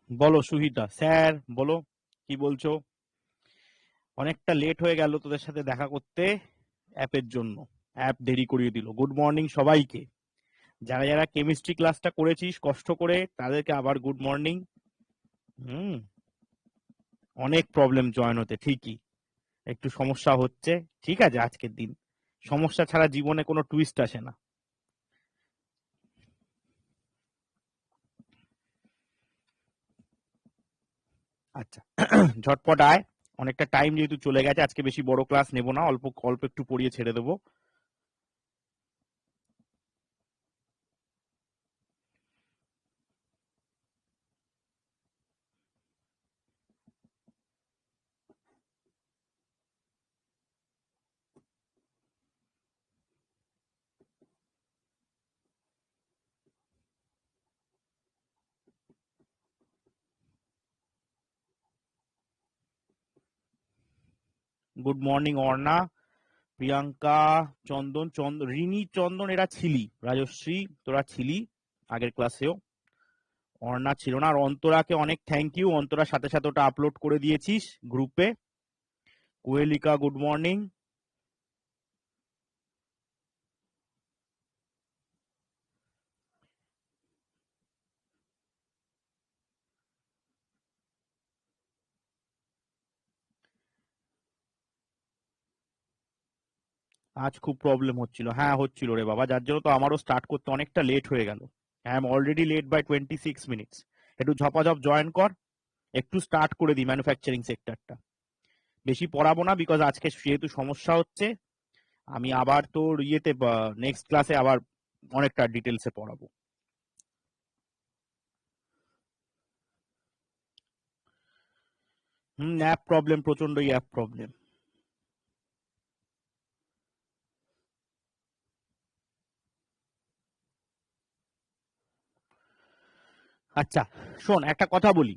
বলো সুহিতা স্যার, বলো কি বলছো? অনেকটা লেট হয়ে গেল তোদের সাথে দেখা করতে অ্যাপের জন্য। অ্যাপ দেরি করিয়ে দিল। গুড মর্নিং সবাইকে। যারা যারা কেমিস্ট্রি ক্লাসটা করেছিস কষ্ট করে তাদেরকে আবার গুড মর্নিং। হুম। অনেক প্রবলেম জয়েন হতে, ঠিকই একটু সমস্যা হচ্ছে। ঠিক আছে, আজকের দিন সমস্যা ছাড়া জীবনে কোনো টুইস্ট আসে না। আচ্ছা, ঝটপট আয়। অনেকটা টাইম যেহেতু চলে গেছে, আজকে বেশি বড় ক্লাস নেব না, অল্প অল্প একটু পড়িয়ে ছেড়ে দেবো। গুড মর্নিং অর্ণা, প্রিয়াঙ্কা, রিনি, চন্দন, এরা ছিলি। রাজশ্রী, তোরা ছিলি আগের ক্লাসেও। অর্ণা ছিল না। আর অন্তরাকে অনেক থ্যাংক ইউ, অন্তরার সাথে সাথে ওটা আপলোড করে দিয়েছিস গ্রুপে। কোয়েলিকা গুড মর্নিং। আজ খুব প্রবলেম হচ্ছিল, হ্যাঁ হচ্ছিল রে বাবা, যার জন্য তো আমারও স্টার্ট করতে অনেকটা লেট হয়ে গেল। I am already late by 26 minutes. একটু ঝপাঝপ জয়েন কর, একটু স্টার্ট করে দিই ম্যানুফ্যাকচারিং সেক্টরটা। বেশি পড়াবো না, বিকজ আজকে যেহেতু সমস্যা হচ্ছে। আমি আবার তোর ইয়েতে নেক্সট ক্লাসে আবার অনেকটা ডিটেলসে পড়াবো। অ্যাপ প্রবলেম, প্রচন্ডই অ্যাপ প্রবলেম। আচ্ছা শোন, একটা কথা বলি।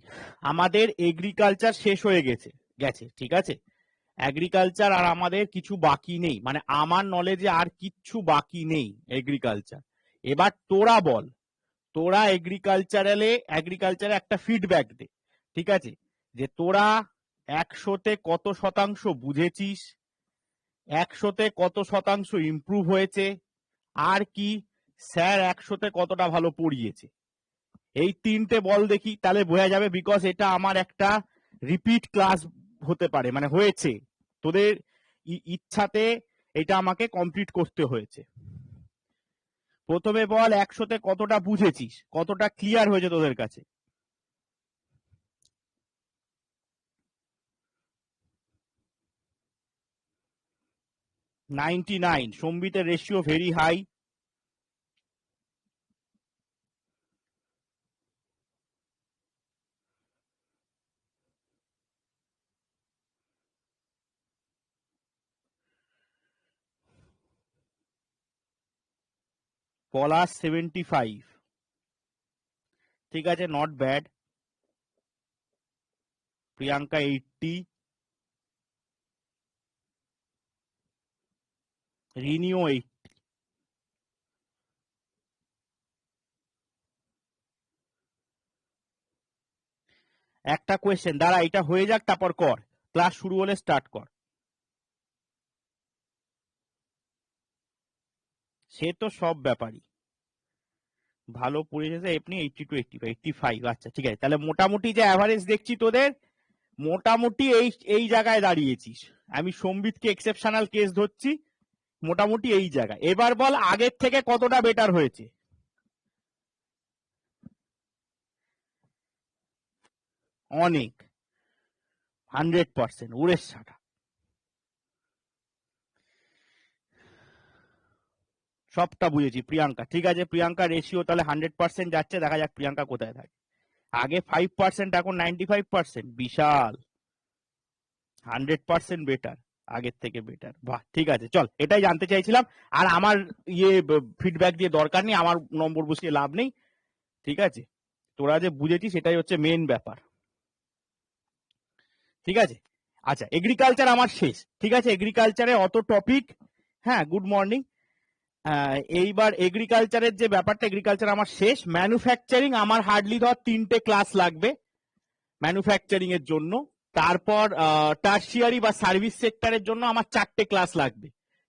আমাদের এগ্রিকালচার শেষ হয়ে গেছে গেছে ঠিক আছে। এগ্রিকালচার আর আমাদের কিছু বাকি নেই, মানে আমার নলেজে আর কিচ্ছু বাকি নেই এগ্রিকালচার। এবার তোরা বল, তোরা এগ্রিকালচারে একটা ফিডব্যাক দে। ঠিক আছে, যে তোরা 100-তে কত শতাংশ বুঝেছিস, 100-তে কত শতাংশ ইমপ্রুভ হয়েছে, আর কি স্যার 100-তে কতটা ভালো পড়িয়েছে। এই তিনটে বল দেখি, তাহলে বোঝা যাবে। বিকজ এটা আমার একটা রিপিট ক্লাস হতে পারে, মানে হয়েছে তোদের ইচ্ছাতে এটা আমাকে কমপ্লিট করতে হয়েছে। প্রথমে বল 100-তে কতটা বুঝেছিস, কতটা ক্লিয়ার হয়েছে তোদের কাছে। 99। সম্বিতের রেশিও ভেরি হাই। পলাশ 75। ঠিক আছে, নট ব্যাড। প্রিয়াঙ্কা 80। রিনিও 80। একটা কোয়েশ্চেন দাঁড়া, এটা হয়ে যাক তারপর কর। ক্লাস শুরু হলে স্টার্ট কর। সে তো সব ব্যাপারই ভালো পড়েছে। এমনি 82, 85, 85। আচ্ছা ঠিক আছে, তাহলে মোটামুটি যে অ্যাভারেজ দেখছি তোদের, মোটামুটি এই এই জায়গায় দাঁড়িয়েছিস। আমি সম্বিতকে এক্সেপশনাল কেস ধরছি, মোটামুটি এই জায়গায়। এবার বল আগের থেকে কতটা বেটার হয়েছে। অনেক, 100%, উড়ে সাটা। সবটা বুঝেছি প্রিয়াঙ্কা। ঠিক আছে, প্রিয়াঙ্কা রেশিও তাহলে 100% যাচ্ছে, দেখা যাক প্রিয়াঙ্কা কোথায় থাকে। আগে 5%, এখন 95%, বিশাল। 100% বেটার, আগের থেকে বেটার। বাহ, ঠিক আছে, চল এটাই জানতে চাইছিলাম। আর আমার ইয়ে ফিডব্যাক দিয়ে দরকার নেই, আমার নম্বর বসিয়ে লাভ নেই। ঠিক আছে, তোরা যে বুঝেছিস সেটাই হচ্ছে মেন ব্যাপার। ঠিক আছে, আচ্ছা এগ্রিকালচার আমার শেষ। ঠিক আছে, এগ্রিকালচারে অত টপিক। হ্যাঁ, গুড মর্নিং। এইবার এগ্রিকালচারের যে ব্যাপারটা, এগ্রিকালচার আমার শেষ। ম্যানুফ্যাকচারিং আমার হার্ডলি ধর 3টে ক্লাস লাগবে। ম্যানুফ্যাকচারিং এর জন্য, তারপর টার্সিয়ারি বা সার্ভিস সেক্টরের জন্য আমার 4টে ক্লাস লাগবে।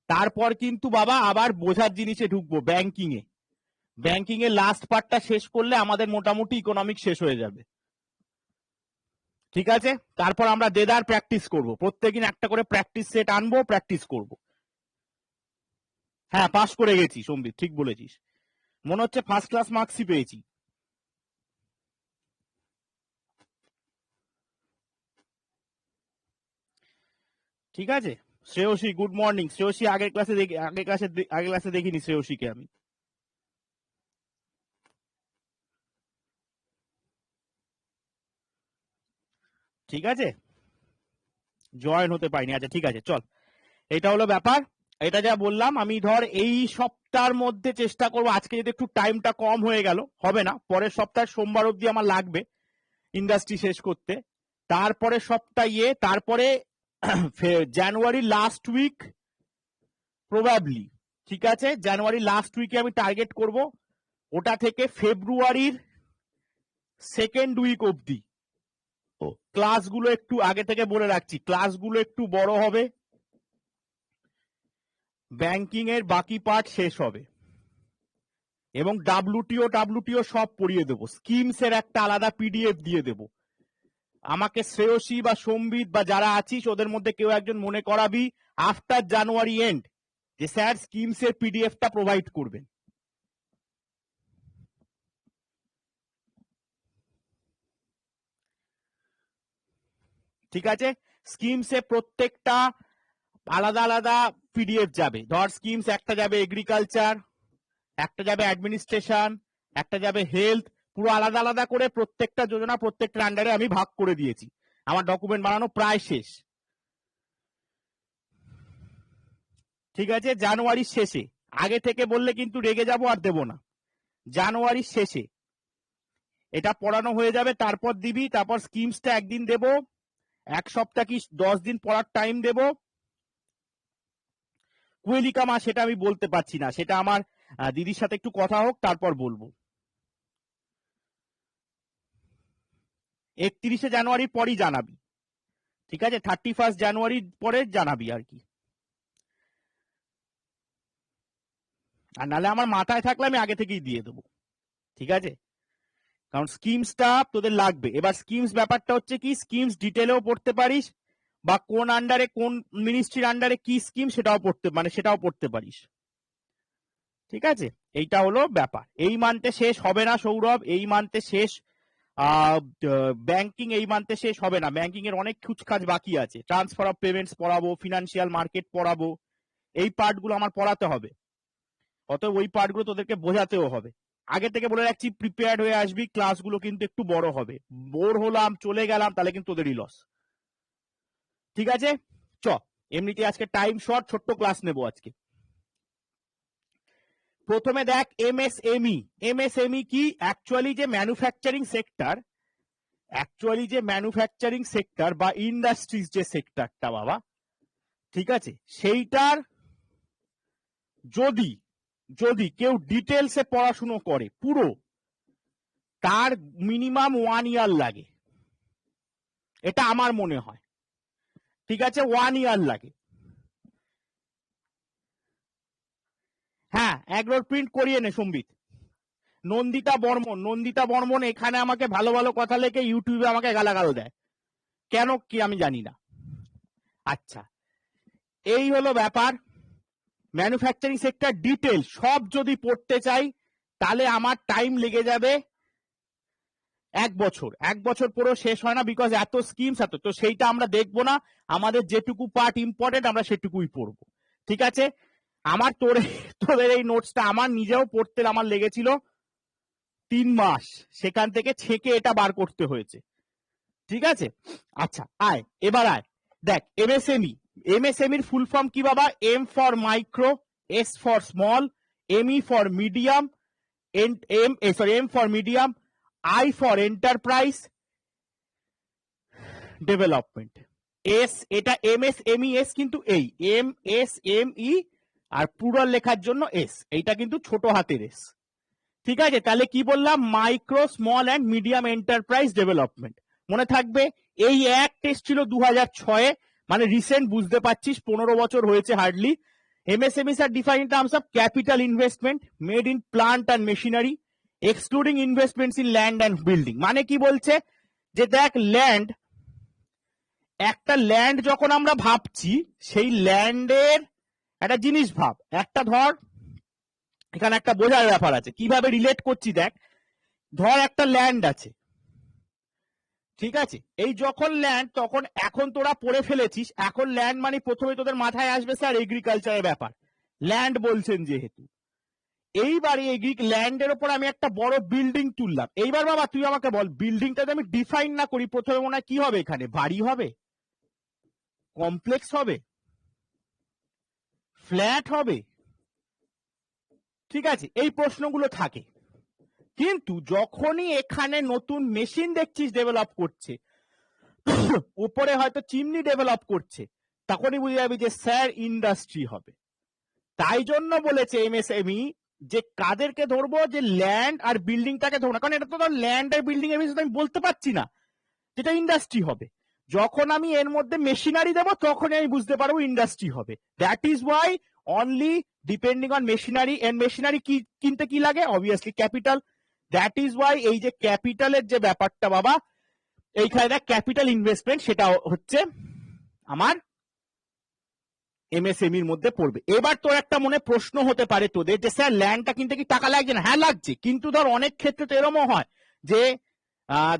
তারপর কিন্তু বাবা আবার বোঝার জিনিসে ঢুকবো, ব্যাংকিং এ। ব্যাংকিং এর লাস্ট পার্টটা শেষ করলে আমাদের মোটামুটি ইকোনমিক শেষ হয়ে যাবে। ঠিক আছে, তারপর আমরা দেদার প্র্যাকটিস করব, প্রত্যেকদিন একটা করে প্র্যাকটিস সেট আনবো, প্র্যাকটিস করব। হ্যাঁ, পাস করে গেছি সম্বিত, ঠিক বলেছিস, মনে হচ্ছে ফার্স্ট ক্লাস মার্কসই পেয়েছি। ঠিক আছে, শ্রেয়সী গুড মর্নিং। শ্রেয়সী আগের ক্লাসে দেখিনি শ্রেয়সীকে আমি। ঠিক আছে, জয়েন হতে পারিনি। আচ্ছা ঠিক আছে, চল, এটা হলো ব্যাপার। এটা যা বললাম, আমি ধর এই সপ্তাহের মধ্যে চেষ্টা করবো। আজকে যদি একটু টাইমটা কম হয়ে গেল হবে না, পরের সপ্তাহে সোমবার অবধি আমার লাগবে ইন্ডাস্ট্রি শেষ করতে। তারপরে সপ্তাহ তারপরে জানুয়ারি লাস্ট উইক প্রবাবলি। ঠিক আছে, জানুয়ারি লাস্ট উইকে আমি টার্গেট করব, ওটা থেকে ফেব্রুয়ারির সেকেন্ড উইক অবধি ক্লাসগুলো একটু আগে থেকে বলে রাখছি, ক্লাসগুলো একটু বড় হবে, ব্যাংকিং এর বাকি পার্ট শেষ হবে, এবং ডাব্লুটিও সব পড়িয়ে দেবো। স্কিমস এর একটা আলাদা পিডিএফ দিয়ে দেব। আমাকে শ্রেয়সী বা সম্বিত বা যারা আছিস ওদের মধ্যে কেউ একজন মনে করাবি আফটার জানুয়ারি এন্ড যে স্যার স্কিমস এর পিডিএফটা প্রোভাইড করবেন। ঠিক আছে, স্কিমস এ প্রত্যেকটা আলাদা আলাদা পিডিএফ যাবে। ধর স্কিমস একটা যাবে এগ্রিকালচার, একটা যাবে অ্যাডমিনিস্ট্রেশন, একটা যাবে হেলথ, পুরো আলাদা আলাদা করে প্রত্যেকটা যোজনা প্রত্যেকটা আন্ডারে আমি ভাগ করে দিয়েছি। আমার ডকুমেন্ট বানানো প্রায় শেষ। ঠিক আছে, জানুয়ারির শেষে, আগে থেকে বললে কিন্তু রেগে যাব আর দেব না। জানুয়ারির শেষে এটা পড়ানো হয়ে যাবে, তারপর দিবি। তারপর স্কিমসটা একদিন দেব, এক সপ্তাহ কি 10 দিন পড়ার টাইম দেব। কুয়েলিকা মা সেটা আমি বলতে পারছি না, সেটা আমার দিদির সাথে একটু কথা হোক, তারপর বলবো। 31শে জানুয়ারির পরই জানাবি। ঠিক আছে, 31 জানুয়ারির পরে জানাবি আর কি। আর নাহলে আমার মাথায় থাকলে আমি আগে থেকেই দিয়ে দেবো। ঠিক আছে, কারণ স্কিমসটা তোদের লাগবে। এবার স্কিমস ব্যাপারটা হচ্ছে কি, স্কিমস ডিটেলেও পড়তে পারিস, বা কোন আন্ডারে কোন মিনিস্ট্রির আন্ডারে কি স্কিম সেটাও পড়তে পারিস। ঠিক আছে, এইটা হলো ব্যাপার। এই মান্থে শেষ হবে না সৌরভ, এই মান্থে শেষ ব্যাংকিং, এই মান্থে শেষ হবে না। ব্যাংকিং এর অনেক কাজ বাকি আছে। ট্রান্সফার অফ পেমেন্টস পড়াবো, ফিনান্সিয়াল মার্কেট পড়াবো, এই পার্টগুলো আমার পড়াতে হবে। অতএব ওই পার্টগুলো তোদেরকে বোঝাতেও হবে। আগে থেকে বলে রাখছি, প্রিপেয়ার্ড হয়ে আসবি। ক্লাসগুলো কিন্তু একটু বড় হবে। বোর হলাম চলে গেলাম তাহলে কিন্তু তোদেরই লস। ঠিক আছে, চ, এমনিতে আজকে টাইম শর্ট, ছোট্ট ক্লাস নেবো আজকে। প্রথমে দেখ এমএসএমই। এমএসএমই কি? অ্যাকচুয়ালি যে ম্যানুফ্যাকচারিং সেক্টর বা ইন্ডাস্ট্রিজ যে সেক্টরটা বাবা, ঠিক আছে, সেইটার যদি যদি কেউ ডিটেলসে পড়াশুনো করে পুরো, তার মিনিমাম 1 ইয়ার লাগে, এটা আমার মনে হয়। ঠিক আছে, 1 ইয়ার লাগে। হ্যাঁ, এগরোর প্রিন্ট করিয়ে নে সম্বিত। নন্দিতা বর্মন এখানে আমাকে ভালো ভালো কথা লেখে, ইউটিউবে আমাকে গালাগাল দেয়, কেন কি আমি জানি না। আচ্ছা, এই হলো ব্যাপার। ম্যানুফ্যাকচারিং সেক্টর ডিটেল সব যদি পড়তে চাই তাহলে আমার টাইম লেগে যাবে 1 বছর। 1 বছর পরেও শেষ হয় না, বিকজ এত স্কিমস এত, তো সেইটা আমরা দেখবো না। আমাদের যেটুকু পার্ট ইম্পর্টেন্ট আমরা সেটুকুই পড়বো। ঠিক আছে, আমার তোদের এই নোটসটা আমার নিজেও পড়তে আমার লেগেছিল 3 মাস, সেখান থেকে ছেঁকে এটা বার করতে হয়েছে। ঠিক আছে, আচ্ছা এবার দেখ এমএসএমইর ফুল ফর্ম কি বাবা? M for micro, S for small, ME for medium, M for medium, I for enterprise development, yes এটা এমএসএমই, এস কিন্তু এই এমএসএমই, আর পুরাল লেখার জন্য এস, এইটা কিন্তু ছোট হাতের এস। ঠিক আছে, তাহলে কি বললাম? Micro, small and medium enterprise development. মনে থাকবে এই এক টেস্ট ছিল 2006-এ, মানে রিসেন্ট, বুঝতে পারছিস 15 বছর হয়েছে hardly. MSMEs are defined in terms of capital investment made in plant and machinery excluding investments in land and building। মানে কি বলছে যে দেখ, ল্যান্ড, একটা ল্যান্ড যখন আমরা ভাবছি, সেই ল্যান্ডের একটা জিনিস ভাব, একটা ধর এখানে একটা বোঝার ব্যাপার আছে, কিভাবে রিলেট করছি দেখ। ধর একটা ল্যান্ড আছে, ঠিক আছে, এই যখন ল্যান্ড, তখন এখন তোরা পড়ে ফেলেছিস, এখন ল্যান্ড মানে প্রথমে তোদের মাথায় আসবে স্যার এগ্রিকালচারের ব্যাপার, ল্যান্ড বলছেন যেহেতু। এইবারে ল্যান্ডের ওপর আমি একটা বড় বিল্ডিং তুললাম। এইবার বাবা তুই আমাকে বল, বিল্ডিংটা আমি ডিফাইন না করি, প্রথমে মনে হয় কি হবে, এখানে বাড়ি হবে, কমপ্লেক্স হবে, ফ্ল্যাট হবে, ঠিক আছে, এই প্রশ্নগুলো থাকে। কিন্তু যখনই এখানে নতুন মেশিন দেখছিস ডেভেলপ করছে, উপরে হয়তো চিমনি ডেভেলপ করছে, তখনই বুঝে যাবি যে স্যার ইন্ডাস্ট্রি হবে। তাই জন্য বলেছে MSME যে কাদেরকে ধরবো, যে ল্যান্ড আর বিল্ডিংটাকে ধরবো না, কারণ এটা তো ধর ল্যান্ড আর বিল্ডিং এর বিষয়ে আমি বলতে পারছি না যেটা ইন্ডাস্ট্রি হবে। যখন আমি এর মধ্যে মেশিনারি দেবো তখনই আমি বুঝতে পারবো ইন্ডাস্ট্রি হবে। That is why only depending on machinery, and machinery কি কিনতে কি লাগে, obviously capital. That is why এই যে ক্যাপিটালের যে ব্যাপারটা বাবা, এইখানে দেখ ক্যাপিটাল ইনভেস্টমেন্ট, সেটা হচ্ছে আমার MSME এর মধ্যে পড়বে। এবার তোর একটা মনে প্রশ্ন হতে পারে তোদের যে স্যার ল্যান্ডটা কিনতে কি টাকা লাগছে না? হ্যাঁ লাগছে, কিন্তু ধর অনেক ক্ষেত্রে তো এরকমও হয় যে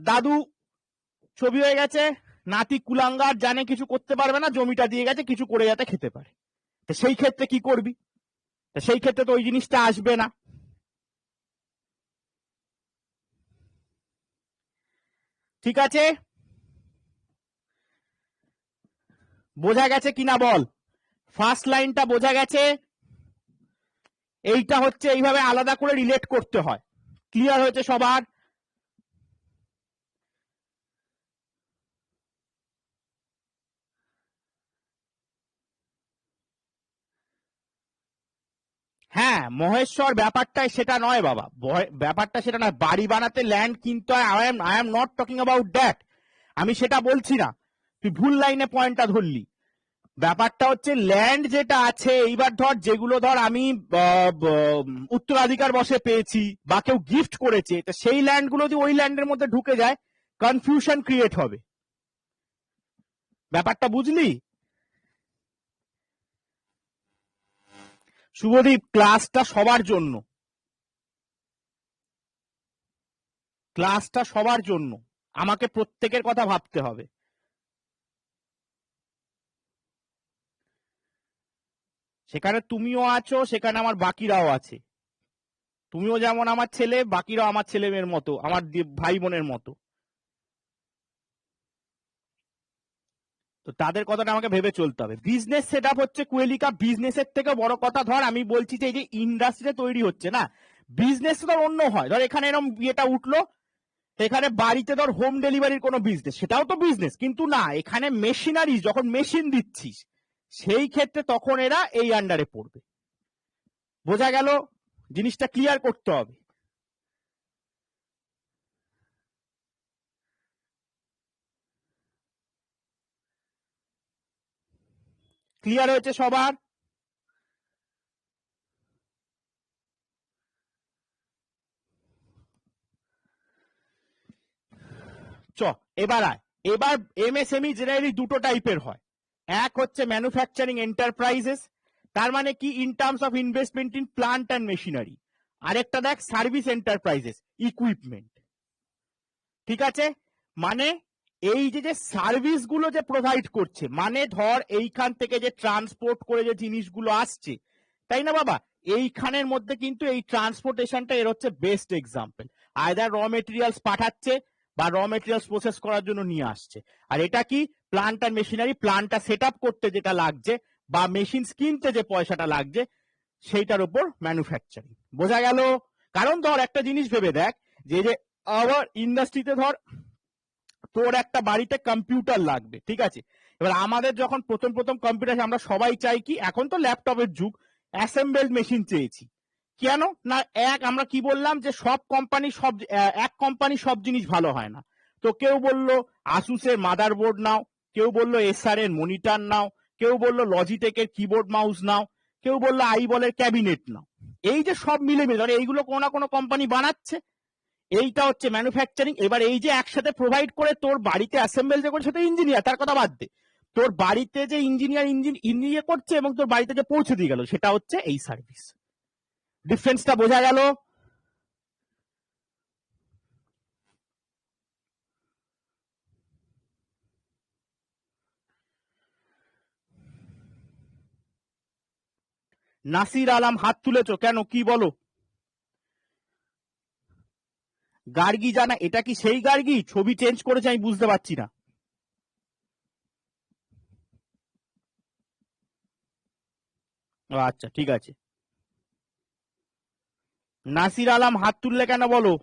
দাদু ছবি হয়ে গেছে, নাতি কুলাঙ্গার, জানে কিছু করতে পারবে না, জমিটা দিয়ে গেছে, কিছু করে যাতে খেতে পারে, তো সেই ক্ষেত্রে কি করবি? তো সেই ক্ষেত্রে তো ওই জিনিসটা আসবে না। ঠিক আছে, বোঝা গেছে কিনা বল? ফার্স্ট লাইনটা বোঝা গেছে? এইটা হচ্ছে এইভাবে আলাদা করে রিলেট করতে হয়। ক্লিয়ার হয়েছে সবার? হ্যাঁ, মহেশ্বর ব্যাপারটাই সেটা নয় বাবা, ব্যাপারটা সেটা নয়, বাড়ি বানাতে ল্যান্ড কিনতে হয়, I am not talking about that, আমি সেটা বলছি না, তুই ভুল লাইনে পয়েন্টটা ধরলি। ব্যাপারটা হচ্ছে ল্যান্ড যেটা আছে, এইবার ধর যেগুলো ধর আমি উত্তরাধিকার বসে পেয়েছি বা কেউ গিফট করেছে, তো সেই ল্যান্ড গুলো যদি ওই ল্যান্ডের মধ্যে ঢুকে যায়, কনফিউশন ক্রিয়েট হবে। ব্যাপারটা বুঝলি? শুভদীপ, ক্লাসটা সবার জন্য, ক্লাসটা সবার জন্য, আমাকে প্রত্যেকের কথা ভাবতে হবে। সেখানে তুমিও আছো, সেখানে আমার বাকিরাও আছে, তুমিও যেমন আমার ছেলে, বাকিরাও আমার ছেলে মেয়ের মতো, আমার ভাই বোনের মতো, তো তাদের কথাটা আমাকে ভেবে চলতে হবে। বিজনেস সেট আপ হচ্ছে কুয়েলিকা, বিজনেসের থেকে বড় কথা ধর আমি বলছি যে এই যে ইন্ডাস্ট্রিতে তৈরি হচ্ছে না, বিজনেস ধর অন্য হয়, ধর এখানে এরকম বিয়েটা উঠলো, এখানে বাড়িতে ধর হোম ডেলিভারির কোনো বিজনেস, সেটাও তো বিজনেস, কিন্তু না, এখানে মেশিনারি যখন মেশিন দিচ্ছিস, সেই ক্ষেত্রে তখন এরা এই আন্ডারে পড়বে। বোঝা গেল? জিনিসটা ক্লিয়ার করতে হবে। ক্লিয়ার হয়েছে সবার? চ এবার আয়, এবার MSME জেনারেলি দুটো টাইপের হয়, এক হচ্ছে ম্যানুফ্যাকচারিং এন্টারপ্রাইজেস, তার মানে কি in terms of investment in plant and machinery, আরেকটা দেখ সার্ভিস এন্টারপ্রাইজেস, ইকুইপমেন্ট। ঠিক আছে, মানে এই যে যে সার্ভিস গুলো যে প্রোভাইড করছে, মানে ধর এইখান থেকে যে ট্রান্সপোর্ট করে যে জিনিসগুলো আসছে, তাই না বাবা, এইখানের মধ্যে কিন্তু এই ট্রান্সপোর্টেশনটা এর হচ্ছে বেস্ট এক্সাম্পল। আয়দার র মেটেরিয়ালস পাঠাচ্ছে বা র মেটেরিয়ালস প্রসেস করার জন্য নিয়ে আসছে, আর এটা কি প্লান্ট আর মেশিনারি, প্লান্টটা সেট আপ করতে যেটা লাগছে বা মেশিন কিনতে যে পয়সাটা লাগছে, সেইটার উপর ম্যানুফ্যাকচারিং। বোঝা গেল? কারণ ধর একটা জিনিস ভেবে দেখ, যে যে আবার ইন্ডাস্ট্রিতে ধর তোর একটা বাড়িতে কম্পিউটার লাগবে, ঠিক আছে, এবার আমাদের যখন প্রথম প্রথম কম্পিউটার, আমরা সবাই চাই কি, এখন তো ল্যাপটপের যুগ, অ্যাসেম্বলড মেশিন চেয়েছি। কেন না, আমরা কি বললাম যে সব কোম্পানি সব, এক কোম্পানি সব জিনিস ভালো হয় না, তো কেউ বললো আসুসের মাদারবোর্ড নাও, কেউ বললো এসআর এর মনিটর নাও, কেউ বললো লজিটেকের কিবোর্ড মাউস নাও, কেউ বললো আইবলের ক্যাবিনেট নাও। এই যে সব মিলে মিলে এইগুলো কোনো না কোনো কোম্পানি বানাচ্ছে, এইটা হচ্ছে ম্যানুফ্যাকচারিং। এবার এই যে একসাথে প্রোভাইড করে তোর বাড়িতে অ্যাসেম্বল যে করছে, সেটা ইঞ্জিনিয়ার, তার কথা বাদ দে। তোর বাড়িতে যে ইঞ্জিনিয়ার করছে এবং তোর বাড়িতে যে পৌঁছে দিয়ে গেল, সেটা হচ্ছে এই সার্ভিস। ডিফারেন্সটা বোঝা গেল? নাসির আলম হাত তুলেছো কেন, কি বলো? গার্গী জানা, এটা কি সেই গার্গী? ছবি চেঞ্জ করেছে আমি বুঝতে পারছি না। আচ্ছা ঠিক আছে। নাসির আলম হাত তুললে কেন বলো?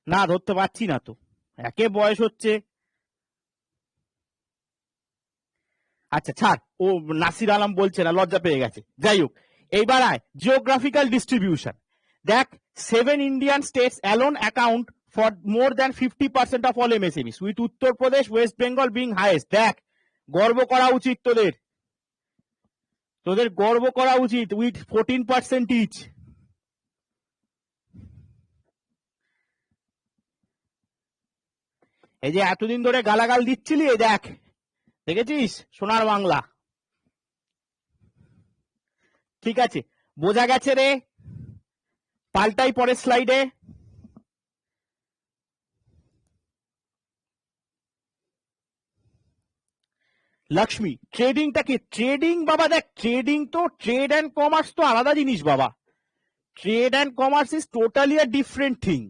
না ধরতে পারছি না তো, একে বয়স হচ্ছে। আচ্ছা ছাড়, ও নাসির আলম বলছে না, লজ্জা পেয়ে গেছে। যাই হোক, এইবার আয় জিওগ্রাফিক্যাল ডিস্ট্রিবিউশন। দেখ, 7 Indian states alone account for more than 50% of all MSMEs, with Uttar Pradesh West Bengal being highest. দেখ, গর্ব করা উচিত তোদের, তোদের গর্ব করা উচিত, উইথ 14% ইচ। এই যে এতদিন ধরে গালাগাল দিচ্ছিলি, এই দেখ, দেখেছিস সোনার বাংলা। ঠিক আছে, বোঝা গেছে রে। পাল্টাই পরের স্লাইডে। লক্ষ্মী, ট্রেডিংটা কি? ট্রেডিং বাবা দেখ, ট্রেডিং তো ট্রেড অ্যান্ড কমার্স তো আলাদা জিনিস বাবা। Trade and commerce is totally a different thing.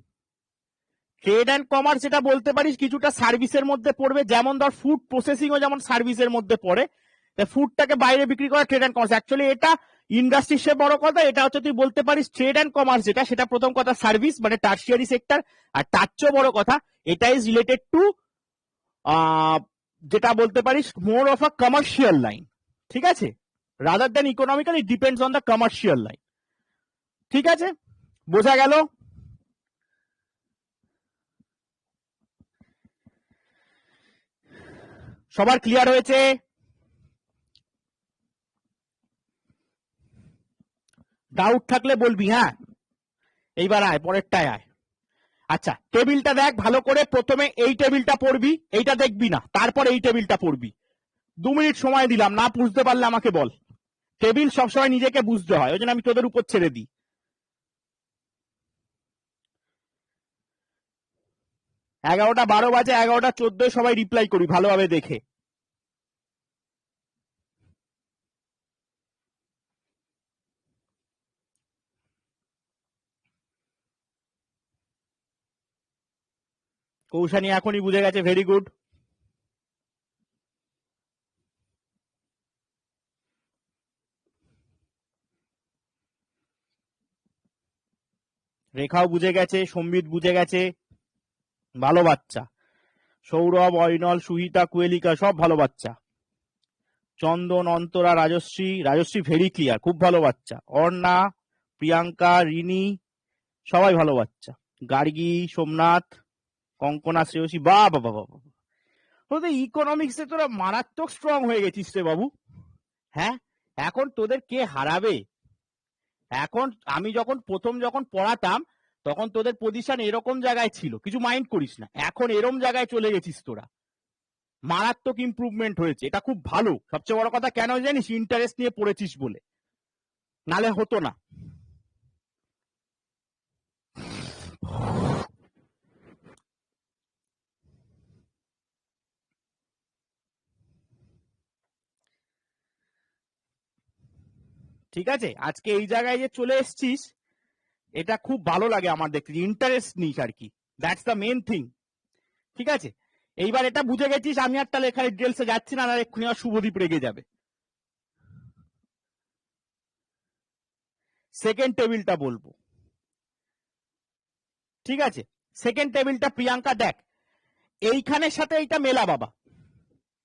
Trade and commerce যেটা বলতে পারিস কিছুটা সার্ভিসের মধ্যে পড়বে, যেমন ধর ফুড প্রসেসিংও যেমন সার্ভিসের মধ্যে পড়ে। ফুডটাকে বাইরে বিক্রি করা ট্রেড অ্যান্ড কমার্স। অ্যাকচুয়ালি এটা ইন্ডাস্ট্রির সে বড় কথা, এটা হচ্ছে তুই বলতে পারিস ট্রেড অ্যান্ড কমার্স যেটা, সেটা প্রথম কথা সার্ভিস মানে টার্সিয়ারি সেক্টর। আর তার চেয়েও বড় কথা, এটা ইজ রিলেটেড টু যেটা বলতে পারিস more of a commercial line. ঠিক আছে, rather than economical, it depends on the commercial line. ঠিক আছে, বোঝা গেল? সবার ক্লিয়ার হয়েছে? ডাউট থাকলে বলবি, হ্যাঁ। এইবার আয় পরেরটায় আয়। আচ্ছা, টেবিলটা দেখ ভালো করে, প্রথমে এই টেবিলটা পড়বি, এইটা দেখবি না, তারপর এই টেবিলটা পড়বি। 2 মিনিট সময় দিলাম, না বুঝতে পারলে আমাকে বল। টেবিল সবসময় নিজেকে বুঝতে হয়, ওই জন্য আমি তোদের উপর ছেড়ে দিই। 11টা 12 বাজে, 11টা 14 সবাই রিপ্লাই করি ভালোভাবে দেখে। কৌশানী এখনই বুঝে গেছে, ভেরি গুড। রেখাও বুঝে গেছে, সম্বিত বুঝে গেছে, ভালো বাচ্চা। সৌরভ, অয়নল, সুহিতা, কুয়েলিকা সব ভালো বাচ্চা। চন্দন, অন্তরা, রাজশ্রী, রাজশ্রী ভেরি ক্লিয়ার, খুব ভালো বাচ্চা। অর্ণা, প্রিয়াঙ্কা, রিনি সবাই ভালো বাচ্চা। গার্গী, সোমনাথ, কঙ্কনা, শ্রেয়সী, বা বাবা বাবা, তোদের ইকোনমিক্সে তোরা মারাত্মক স্ট্রং হয়ে গেছিস রে বাবু। হ্যাঁ, এখন তোদের কে হারাবে? এখন আমি যখন পড়াতাম, তখন তোদের পজিশন এরকম জায়গায় ছিল, কিছু মাইন্ড করিস না। এখন এরম জায়গায় চলে গেছিস তোরা, মারাত্মক ইমপ্রুভমেন্ট হয়েছে, এটা খুব ভালো। সবচেয়ে বড় কথা কেন জানিস? ইন্টারেস্ট নিয়ে পড়েছিস বলে, নালে হতো না। ঠিক আছে, আজকে এই জায়গায় যে চলে এসছিস, এটা খুব ভালো লাগে আমার দেখতে, ইন্টারেস্ট নিস আর কি, দ্যাটস দ্য মেন থিং। ঠিক আছে, এইবার এটা বুঝে গেছিস, আমি আর তাহলে এখানে ডিটেলসে যাচ্ছি না, আর এক্ষুনি আমার শুভদীপ রেগে যাবে। সেকেন্ড টেবিলটা বলবো। ঠিক আছে, সেকেন্ড টেবিলটা প্রিয়াঙ্কা দেখ, এইখানের সাথে এইটা মেলা বাবা।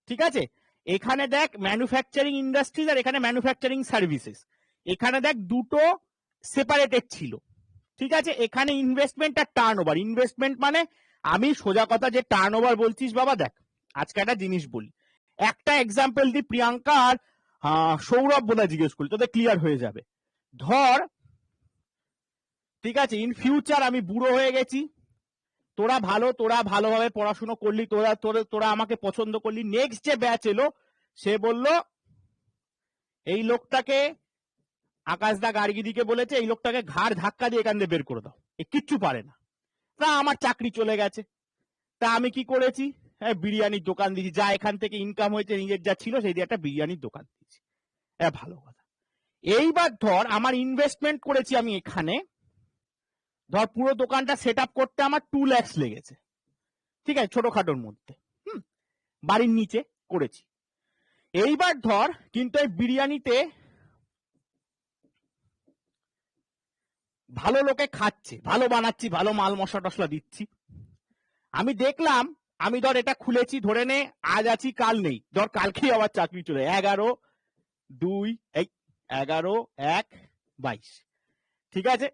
ঠিক আছে, এখানে দেখ ম্যানুফ্যাকচারিং ইন্ডাস্ট্রিজ, আর এখানে ম্যানুফ্যাকচারিং সার্ভিসেস। এখানে দেখ দুটো সেপারেটেড ছিল, ঠিক আছে। এখানে ইনভেস্টমেন্ট আর টার্ন ওভার। ইনভেস্টমেন্ট মানে আমি সোজা কথা যে টার্ন ওভার বলছিস বাবা, দেখ আজকে একটা জিনিস বলি, একটা এক্সাম্পল দি, প্রিয়াঙ্কা আর সৌরভ বোধহয় জিজ্ঞেস করি, তোদের ক্লিয়ার হয়ে যাবে। ধর ঠিক আছে, ইন ফিউচার আমি বুড়ো হয়ে গেছি, তোরা ভালোভাবে পড়াশুনো করলি, তোরা আমাকে পছন্দ করলি, নেক্সট যে ব্যাচ এলো সে বলল এই লোকটাকে আকাশদা গার্গিদিকে বলেছে এই লোকটাকে ঘাড় ধাক্কা দিয়ে এখান দিয়ে বের করে দাও, এ কিচ্ছু পারে না। তা আমার চাকরি চলে গেছে, তা আমি কি করেছি, হ্যাঁ বিরিয়ানির দোকান দিয়েছি, যা এখান থেকে ইনকাম হয়েছে নিজের যা ছিল সেই দিয়ে একটা বিরিয়ানির দোকান দিয়েছি, হ্যাঁ ভালো কথা। এইবার ধর আমার ইনভেস্টমেন্ট করেছি আমি এখানে, ধর পুরো দোকানটা সেট আপ করতে আমার 2 লাখ লেগেছে, ঠিক আছে, ছোটখাটোর মধ্যে, বাড়ির নিচে করেছি। এইবার ধর কিন্তু এই বিরিয়ানিতে ভালো লোকে খাচ্ছে, ভালো বানাচ্ছি, ভালো মাল মশলা টসলা দিচ্ছি, আমি দেখলাম, আমি ধর এটা খুলেছি, ধরে নে আজ আছি কাল নেই, ধর কালকেই আবার চাকরি চলে 11/2/11/1/22, ঠিক আছে,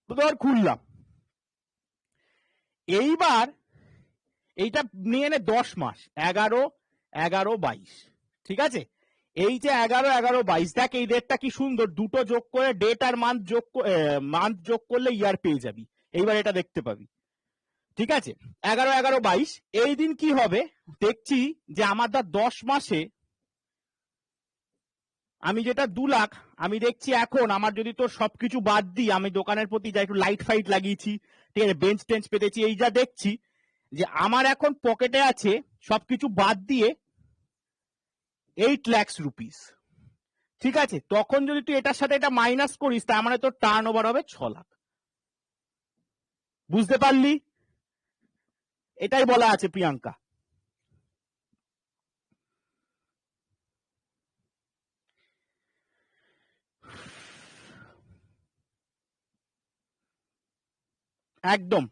ধর খুললাম। এইবার এইটা নিয়ে নে 10 মাস, 11/11/22, ঠিক আছে। এই যে 11/11/22, দেখ এই ডেটটা কি সুন্দর, দুটো যোগ করে ডেট আর মান্থ যোগ করলে ইয়ার পেয়ে যাবি। এইবার এটা দেখতে পাবি, ঠিক আছে। 11/11/22 এই দিন কি হবে, দেখছি যে আমার 10 মাসে আমি যেটা 2 লাখ, আমি দেখছি এখন আমার যদি তোর সবকিছু বাদ দিই, আমি দোকানের প্রতি যা একটু লাইট ফাইট লাগিয়েছি, ঠিক আছে, বেঞ্চ টেঞ্চ পেতেছি, এই যা দেখছি যে আমার এখন পকেটে আছে সবকিছু বাদ দিয়ে 8 লাখ রুপিস, ঠিক আছে। তখন যদি তুই এটার সাথে এটা মাইনাস করিস, তার মানে তোর টার্ন ওভার হবে 6 লাখ। বুঝতে পারলি? এটাই বলা আছে প্রিয়াঙ্কা। একদম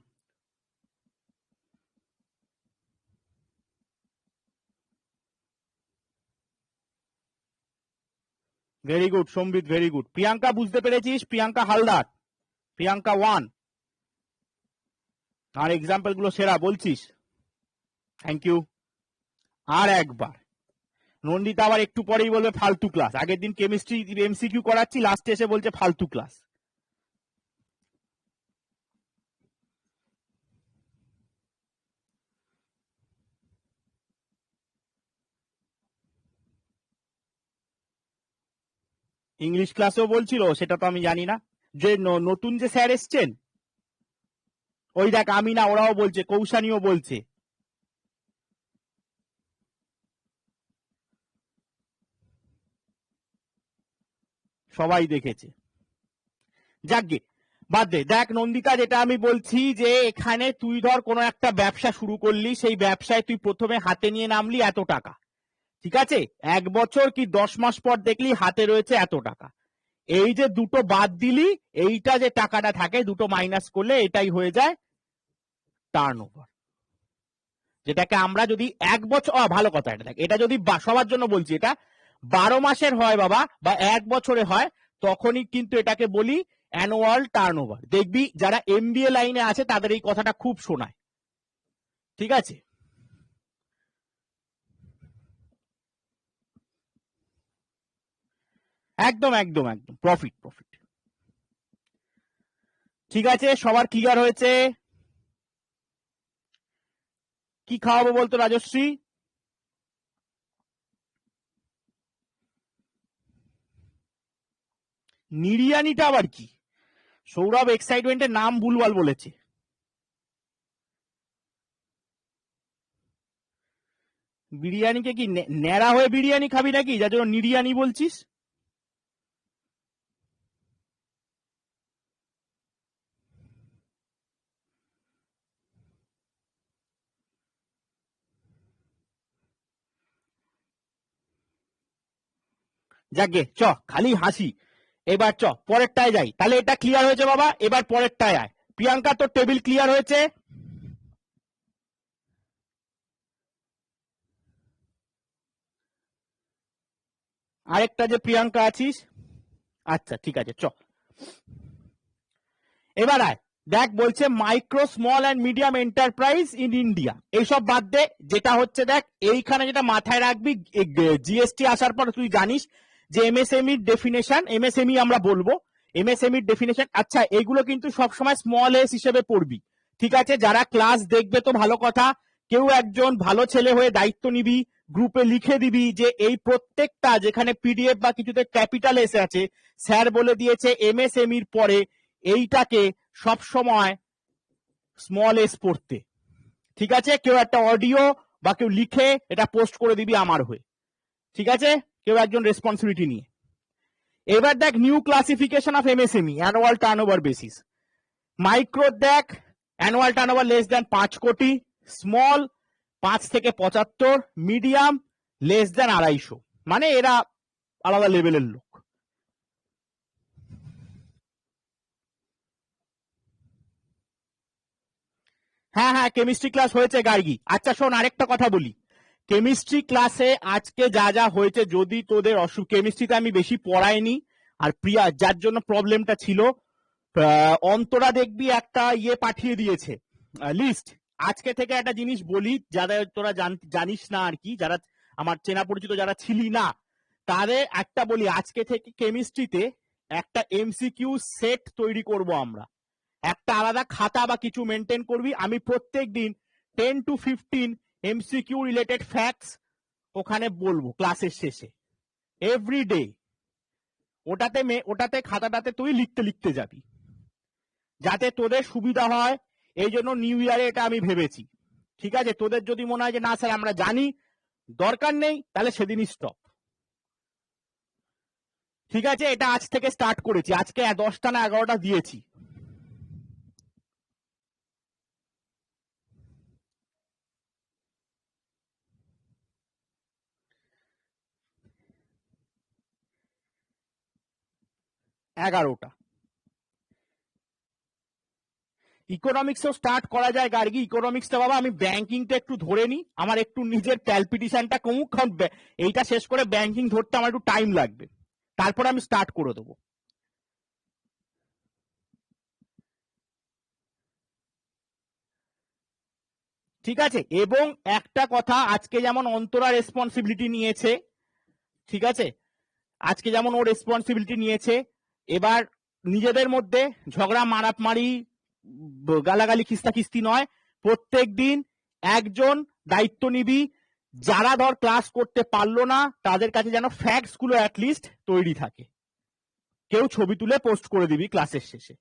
ভেরি গুড সম্বিত, ভেরি গুড। প্রিয়াঙ্কা বুঝতে পেরেছিস? প্রিয়াঙ্কা হালদার, প্রিয়াঙ্কা 1, আর এক্সাম্পল গুলো সেরা বলছিস, থ্যাংক ইউ। আর একবার নন্দিতা আবার একটু পরেই বলবে ফালতু ক্লাস, আগের দিন কেমিস্ট্রি এমসিকিউ করাচ্ছি, লাস্টে এসে বলছে ফালতু ক্লাস। ইংলিশ ক্লাসেও বলছিল, সেটা তো আমি জানি না। যে নতুন যে স্যার এসছেন, ওই দেখ আমি না, ওরাও বলছে, কৌশানীও বলছে। সবাই দেখেছে, যাকগে বাদ দে। দেখ নন্দিতা, যেটা আমি বলছি যে এখানে তুই ধর কোনো একটা ব্যবসা শুরু করলি, সেই ব্যবসায় তুই প্রথমে হাতে নিয়ে নামলি এত টাকা, ঠিক আছে, 1 বছর কি 10 মাস পর দেখলি হাতে রয়েছে এত টাকা, এই যে দুটো বাদ দিলি, এইটা যে টাকাটা থাকে দুটো মাইনাস করলে এটাই হয়ে যায় টার্ন ওভার, যেটাকে আমরা যদি 1 বছর, ভালো কথা, এটা দেখ, এটা যদি সবার জন্য বলছি, এটা 12 মাসের হয় বাবা, বা 1 বছরে হয়, তখনই কিন্তু এটাকে বলি অ্যানুয়াল টার্ন ওভার। দেখবি যারা এমবিএ লাইনে আছে তাদের এই কথাটা খুব শোনায়, ঠিক আছে। একদম একদম একদম, প্রফিট প্রফিট। ঠিক আছে, সবার ক্লিয়ার হয়েছে? কি খাওয়াবো বলতো রাজশ্রী? নিরিয়ানিটা আবার কি? সৌরভ এক্সাইটমেন্টের নাম ভুলভাল বলেছে। বিরিয়ানিকে কি ন্যাড়া হয়ে বিরিয়ানি খাবি নাকি, যার জন্য নিরিয়ানি বলছিস? যাকে চ, খালি হাসি। এবার চ পরেরটায় যাই, তাহলে এটা ক্লিয়ার হয়েছে বাবা, এবার পরেরটায় আয়। প্রিয়াঙ্কা, তোর টেবিল ক্লিয়ার হয়েছে? আরেকটা যে প্রিয়াঙ্কা আছিস, আচ্ছা ঠিক আছে, চ এবার আয় দেখ, বলছে micro small and medium enterprise in India. এইসব বাদ দে, যেটা হচ্ছে দেখ এইখানে যেটা মাথায় রাখবি, জিএসটি আসার পর তুই জানিস যে এমএসএমই ডেফিনেশন, এমএসএমই আমরা বলবো, এমএসএমই ডেফিনেশন। আচ্ছা এগুলো কিন্তু সবসময় স্মল এস হিসেবে পড়বি, ঠিক আছে? যারা ক্লাস দেখবে তো ভালো কথা, কেউ একজন ভালো ছেলে হয়ে দায়িত্ব নিবি, গ্রুপে লিখে দিবি যে এই প্রত্যেকটা যেখানে পিডিএফ বা কিছুতে ক্যাপিটাল এসে আছে, স্যার বলে দিয়েছে এমএসএমইর পরে এইটাকে সব সময় স্মল এস পড়তে, ঠিক আছে? কেউ একটা অডিও বা কেউ লিখে এটা পোস্ট করে দিবি আমার হয়ে, ঠিক আছে? কেউ একজন রেসপন্সিবিলিটি নিয়ে। এবার দেখ new classification of MSME annual turnover basis. Micro দেখ অ্যানুয়াল টার্নওভার লেস দ্যান 5 কোটি, স্মল 5 থেকে 75, মিডিয়াম লেস দ্যান 250, মানে এরা আলাদা লেভেলের লোক। হ্যাঁ হ্যাঁ, কেমিস্ট্রি ক্লাস হয়েছে গার্গী। আচ্ছা শোন আরেকটা কথা বলি, কেমিস্ট্রি ক্লাসে আজকে যা যা হয়েছে, যদি তোদের কেমিস্ট্রিতে আমি বেশি পড়াইনি, আর প্রিয়া যার জন্য প্রবলেমটা ছিল, অন্তরা দেখবি একটা ইয়ে পাঠিয়ে দিয়েছে লিস্ট। আজকে থেকে একটা জিনিস বলি, যারা তোরা জানিস না আর কি, যারা আমার চেনা পরিচিত যারা ছিলি না, তাদের একটা বলি, আজকে থেকে কেমিস্ট্রিতে একটা এমসিকিউ সেট তৈরি করব আমরা। একটা আলাদা খাতা বা কিছু মেনটেন করবি, আমি প্রত্যেক দিন 10 to 15 এমসিকিউ রিলেটেড ফ্যাক্টস ওখানে বলবো ক্লাসের শেষে, এভরিডে। ওটাতে খাতাটাতে তুই লিখতে লিখতে যাবি, যাতে তোদের সুবিধা হয়। এই জন্য নিউ ইয়ারে এটা আমি ভেবেছি, ঠিক আছে? তোদের যদি মনে হয় যে না স্যার আমরা জানি, দরকার নেই, তাহলে সেদিনই স্টপ, ঠিক আছে? এটা আজ থেকে স্টার্ট করেছি, আজকে 10টা না 11টা দিয়েছি। এগারোটা ইকোনমিক্সও স্টার্ট করা যায় গার্গী। ইকোনমিক্সটা বাবা আমি ব্যাংকিংটা একটু ধরে নি, আমার একটু নিজের প্যালপিটেশনটা কমুক, কারণ এইটা শেষ করে ব্যাংকিং ধরতে আমার একটু টাইম লাগবে, তারপরে আমি স্টার্ট করে দেবো। ঠিক আছে? এবং একটা কথা, আজকে যেমন অন্তরা রেসপন্সিবিলিটি নিয়েছে, ঠিক আছে? আজকে যেমন ও রেসপন্সিবিলিটি নিয়েছে, এবার নিজেদের মধ্যে ঝগড়া মারামারি গালাগালি খিস্তাখিস্তি নয়, প্রত্যেক দিন একজন দায়িত্ব নিবি, যারা ধর ক্লাস করতে পারলো না তাদের কাছে যেন ফ্যাক্টস গুলো অ্যাটলিস্ট তৈরি থাকে, কেউ ছবি তুলে পোস্ট করে দিবি ক্লাসের শেষে।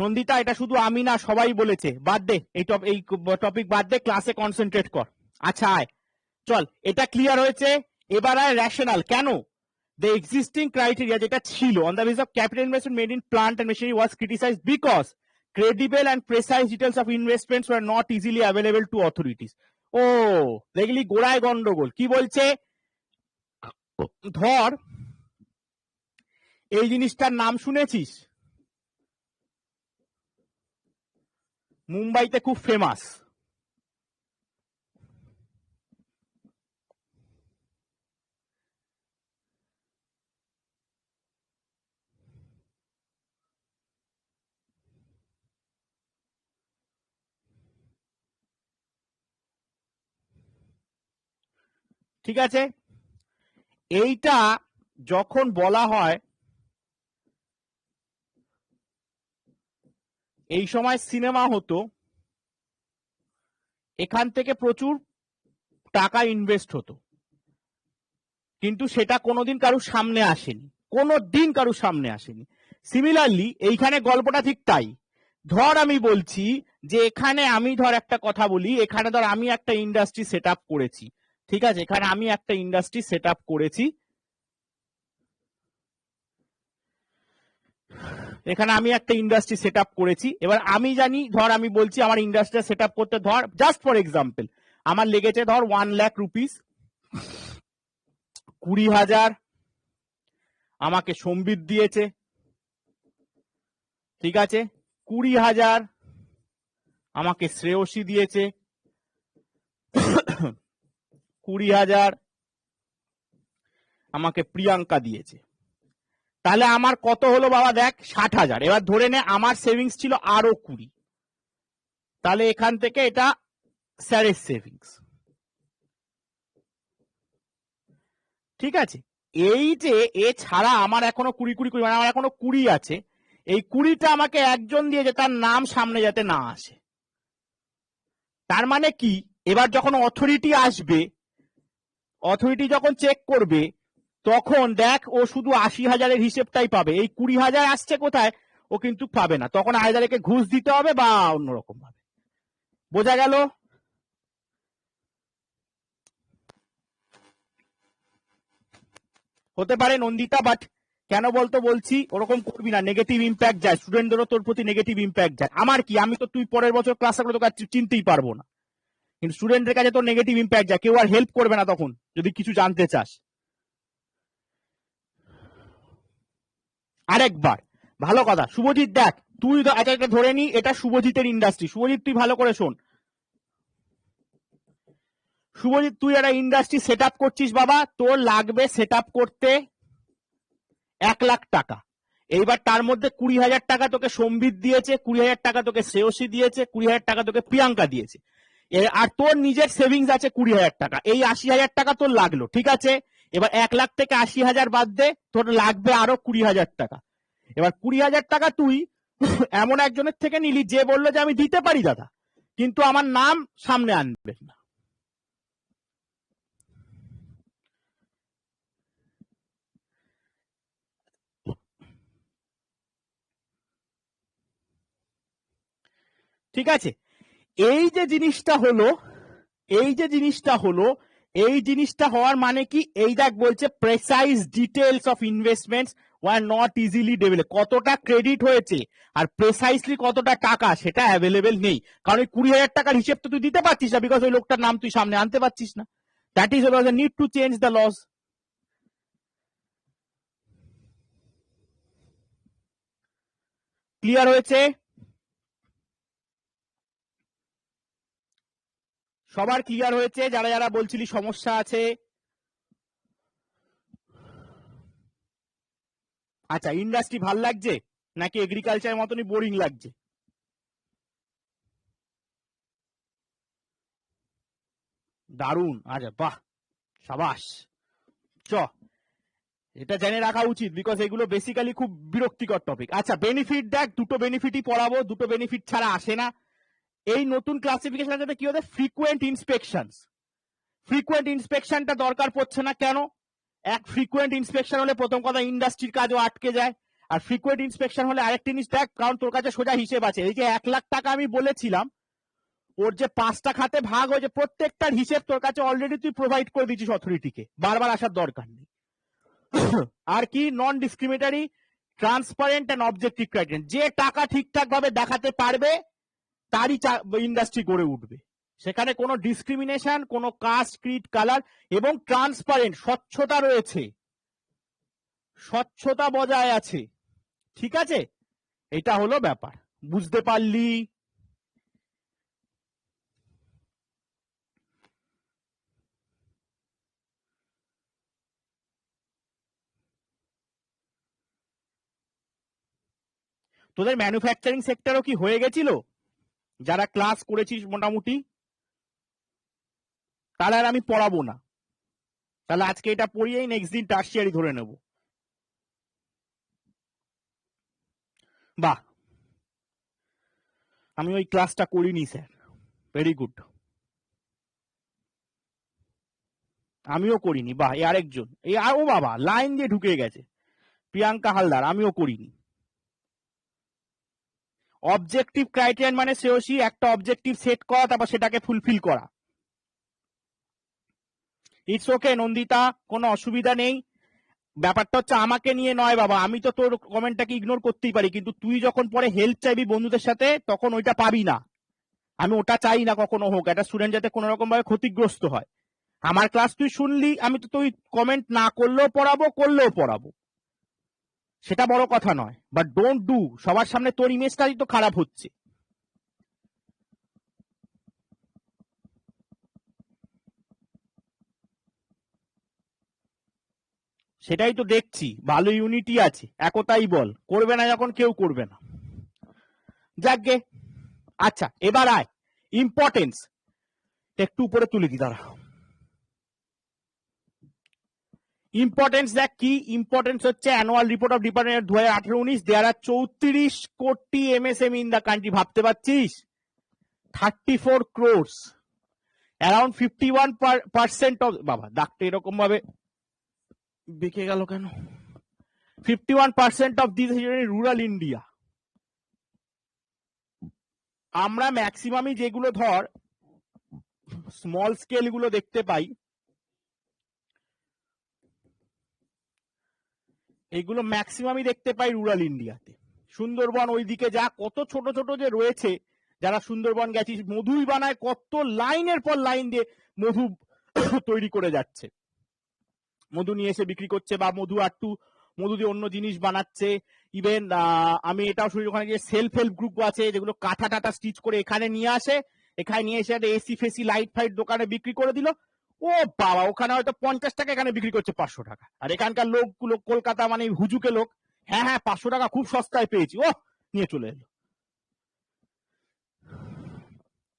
নন্দিতা এটা শুধু আমি না, সবাই বলেছে, বাদ দে এই টপিক বাদ দে, ক্লাসে কনসেন্ট্রেট কর। আচ্ছা আয় চল, এটা ক্লিয়ার হয়েছে। এবার আয় রেশনাল। কেন? দ্য এক্সিস্টিং ক্রাইটেরিয়া যেটা ছিল on the basis of capital investment made in plant and machinery was criticised because credible and precise details of investments were not easily available to authorities. ও দেখলি গোড়ায় গন্ডগোল। কি বলছে? ধর এই জিনিসটার নাম শুনেছিস, মুম্বাইতে খুব ফেমাস, ঠিক আছে? এইটা যখন বলা হয়, এই সময় সিনেমা হতো, এখান থেকে প্রচুর টাকা ইনভেস্ট হতো, কিন্তু সেটা কোনোদিন কারুর সামনে আসেনি, কোনোদিন কারুর সামনে আসেনি। সিমিলারলি এইখানে গল্পটা ঠিক তাই। ধর আমি বলছি যে এখানে আমি ধর একটা কথা বলি, এখানে ধর আমি একটা ইন্ডাস্ট্রি সেট আপ করেছি, ঠিক আছে? এখানে আমি একটা ইন্ডাস্ট্রি সেট আপ করেছি, এখানে আমি একটা ইন্ডাস্ট্রি সেট আপ করেছি। এবার আমি জানি, ধর আমি বলছি আমার ইন্ডাস্ট্রি সেট আপ করতে, ধর জাস্ট ফর এক্সাম্পল আমার লেগেছে ধর 1 লাখ রুপিস, 20,000 আমাকে সম্বিত দিয়েছে, ঠিক আছে। 20,000 আমাকে শ্রেয়সী দিয়েছে, 20,000 আমাকে প্রিয়াঙ্কা দিয়েছে। তাহলে আমার কত হলো বাবা দেখ 60,000। এবার ধরে নে আমার সেভিংস ছিল আরো 20, তাহলে এখান থেকে এটা স্যারের সেভিংস, ঠিক আছে। এই যে এছাড়া আমার এখনো 20 মানে আমার এখনো 20 আছে, এই 20টা আমাকে একজন দিয়েছে, তার নাম সামনে যাতে না আসে। তার মানে কি, এবার যখন অথরিটি আসবে, অথরিটি যখন চেক করবে, তখন দেখ ও শুধু 80,000-এর হিসেবটাই পাবে, এই 20,000 আসছে কোথায় ও কিন্তু পাবে না। তখন আয়দারকে ঘুষ দিতে হবে বা অন্যরকম ভাবে। বোঝা গেল? হতে পারে নন্দিতা, বাট কেন বলতো বলছি, ওরকম করবি না, নেগেটিভ ইম্প্যাক্ট যায়, স্টুডেন্টদেরও তোর প্রতি নেগেটিভ ইম্প্যাক্ট যায়। আমার কি, আমি তো তুই পরের বছর ক্লাসে করে তোকে চিনতেই পারবো না, কিন্তু স্টুডেন্টের কাছে তোর নেগেটিভ ইম্প্যাক্ট যায়, কেউ আর হেল্প করবে না তখন যদি কিছু জানতে চাস। আরেকবার ভালো কথা, শুভজিৎ দেখ তুই আচ্ছা এটা ধরে নি, এটা শুভজিতের ইন্ডাস্ট্রি। শুভজিৎ তুই ভালো করে শোন, শুভজিৎ তুই একটা ইন্ডাস্ট্রি সেট আপ করছিস বাবা, তোর লাগবে সেট আপ করতে 1,00,000 টাকা। এইবার তার মধ্যে 20,000 টাকা তোকে সম্বিত দিয়েছে, 20,000 টাকা তোকে শ্রেয়সী দিয়েছে, 20,000 টাকা তোকে প্রিয়াঙ্কা দিয়েছে, আর তোর নিজের সেভিংস আছে 20,000 টাকা। এই 80,000 টাকা তোর লাগলো, ঠিক আছে। এবার 1,00,000 থেকে 80,000 বাদ দে, তোর লাগবে আরো 20,000 টাকা। এবার 20,000 টাকা তুই এমন একজনের থেকে নিলি যে বললো যে আমি দিতে পারি দাদা, কিন্তু আমার নাম সামনে আনবে না। ঠিক আছে, এই যে জিনিসটা হলো, এই যে জিনিসটা হলো, এই জিনিসটা হওয়ার মানে কি, এই দেখ বলছে precise details of investments were not easily develop, কতটা ক্রেডিট হয়েছে আর প্রেসাইসলি কতটা টাকা সেটা অ্যাভেলেবেল নেই, কারণ ওই 20,000 টাকার হিসেব তো তুই দিতে পারছিস না, বিকজ ওই লোকটার নাম তুই সামনে আনতে পারছিস না। That is the need to change the laws. Clear হয়েছে? সবার ক্লিয়ার হয়েছে? যারা যারা বলছিলি সমস্যা আছে? আচ্ছা, ইন্ডাস্ট্রি ভাল লাগছে নাকি এগ্রিকালচার মতনই বোরিং লাগছে? দারুণ, আচ্ছা বাহ, সাবাস, চ এটা জেনে রাখা উচিত, বিকজ এগুলো বেসিক্যালি খুব বিরক্তিকর টপিক। আচ্ছা বেনিফিট দেখ, দুটো বেনিফিটই পড়াবো, দুটো বেনিফিট ছাড়া আসে না। এই নতুন ক্লাসিফিকেশনের সাথে কি হচ্ছে, ফ্রিকুয়েন্ট ইন্সপেকশন। ফ্রিকুয়েন্ট ইন্সপেকশনটা দরকার পড়ছে না, কেন? এক ফ্রিকুয়েন্ট ইন্সপেকশন হলে প্রথম কথা ইন্ডাস্ট্রির কাজও আটকে যায়, আর ফ্রিকুয়েন্ট ইন্সপেকশন হলে আরেকটা জিনিস দেখ, কারণ তোর কাছে সোজা হিসেব আছে। এই যে 1,00,000 টাকা আমি বলেছিলাম, ওর যে 5টা খাতে ভাগ হয়েছে, প্রত্যেকটার হিসেব তোর কাছে অলরেডি তুই প্রোভাইড করে দিচ্ছিস অথরিটিকে, বারবার আসার দরকার নেই। আর কি, non discriminatory, transparent and objective criteria, যে টাকা ঠিকঠাক ভাবে দেখাতে পারবে তারই ইন্ডাস্ট্রি গড়ে উঠবে, সেখানে কোনো ডিসক্রিমিনেশন, কোনো কাস্ট, ক্রিড, কালার, এবং ট্রান্সপারেন্ট, স্বচ্ছতা রয়েছে, স্বচ্ছতা বজায় আছে, ঠিক আছে। এটা হলো ব্যাপার, বুঝতে পারলি? তোদের ম্যানুফ্যাকচারিং সেক্টরও কি হয়ে গেছিল যারা ক্লাস করেছিস মোটামুটি? তাহলে আর আমি পড়াবো না, তাহলে আজকে এটা পড়িয়েই নেক্সট দিন টার্সিয়ারি ধরে নেব। বাহ, আমি ওই ক্লাসটা করিনি স্যার, ভেরি গুড, আমিও করিনি। বাহ, এই আরেকজন, এই ও বাবা লাইন দিয়ে ঢুকে গেছে, প্রিয়াঙ্কা হালদার, আমিও করিনি। অবজেক্টিভ ক্রাইটেরিয়ান মানে শ্রেয়সী একটা অবজেক্টিভ সেট করা, তারপর সেটাকে ফুলফিল করা। ইটস ওকে নন্দিতা, কোনো অসুবিধা নেই। ব্যাপারটা হচ্ছে আমাকে নিয়ে নয় বাবা, আমি তো তোর কমেন্টটাকে ইগনোর করতেই পারি, কিন্তু তুই যখন পরে হেল্প চাইবি বন্ধুদের সাথে তখন ওইটা পাবি না। আমি ওটা চাই না কখনো হোক, একটা স্টুডেন্ট যাতে কোনো রকম ভাবে ক্ষতিগ্রস্ত হয়। আমার ক্লাস তুই শুনলি, আমি তো তুই কমেন্ট না করলেও পড়াবো, করলেও পড়াবো, সেটা বড় কথা নয়, বাট ডোন্ট ডু, সবার সামনে তোর ইমেজটাই তো খারাপ হচ্ছে। সেটাই তো দেখছি, ভালো ইউনিটি আছে, একতাই বল, করবে না যখন কেউ করবে না। যাকগে, আচ্ছা এবার আয় ইম্পর্টেন্স একটু উপরে তুলে দি দাঁড়া। ইম্পর্টেন্স দেখ কি ইম্পর্টেন্স হচ্ছে অ্যানুয়াল রিপোর্ট অফ ডিপার্টমেন্ট 2018-19, দেয়ার আর 34 কোটি এমএসএমই ইন দা কান্ট্রি। ভাবতে পারছিস 34 crores, অ্যারাউন্ড 51% অফ, বাবা দাগটা এরকম ভাবে বেঁকে গেল কেন, 51% অফ দিস রুরাল ইন্ডিয়া। আমরা ম্যাক্সিমামই যেগুলো ধর স্মল স্কেল গুলো দেখতে পাই, এগুলো ম্যাক্সিমামই দেখতে পাই রুরাল ইন্ডিয়াতে। সুন্দরবন ওইদিকে যা কত ছোট ছোট যে রয়েছে, যারা সুন্দরবন গেছিস, মধুই বানায়, কত লাইনের পর লাইন দিয়ে মধু তৈরি করে যাচ্ছে, মধু নিয়ে এসে বিক্রি করছে, বা মধু আটটু মধু দিয়ে অন্য জিনিস বানাচ্ছে। ইভেন আমি এটাও শুনি ওখানে যে সেলফ হেল্প গ্রুপ আছে যেগুলো কাঁথা টাটা স্টিচ করে এখানে নিয়ে আসে, এখানে নিয়ে এসে একটা এসি ফেসি লাইট ফাইট দোকানে বিক্রি করে দিল, ও বাবা ওখানে হয়তো 50 টাকা, এখানে বিক্রি করছে 500 টাকা। আর এখানকার লোকগুলো কলকাতা মানে হুজুকে লোক, হ্যাঁ হ্যাঁ 500 টাকা খুব সস্তায় পেয়েছি, ও নিয়ে চলে এলো।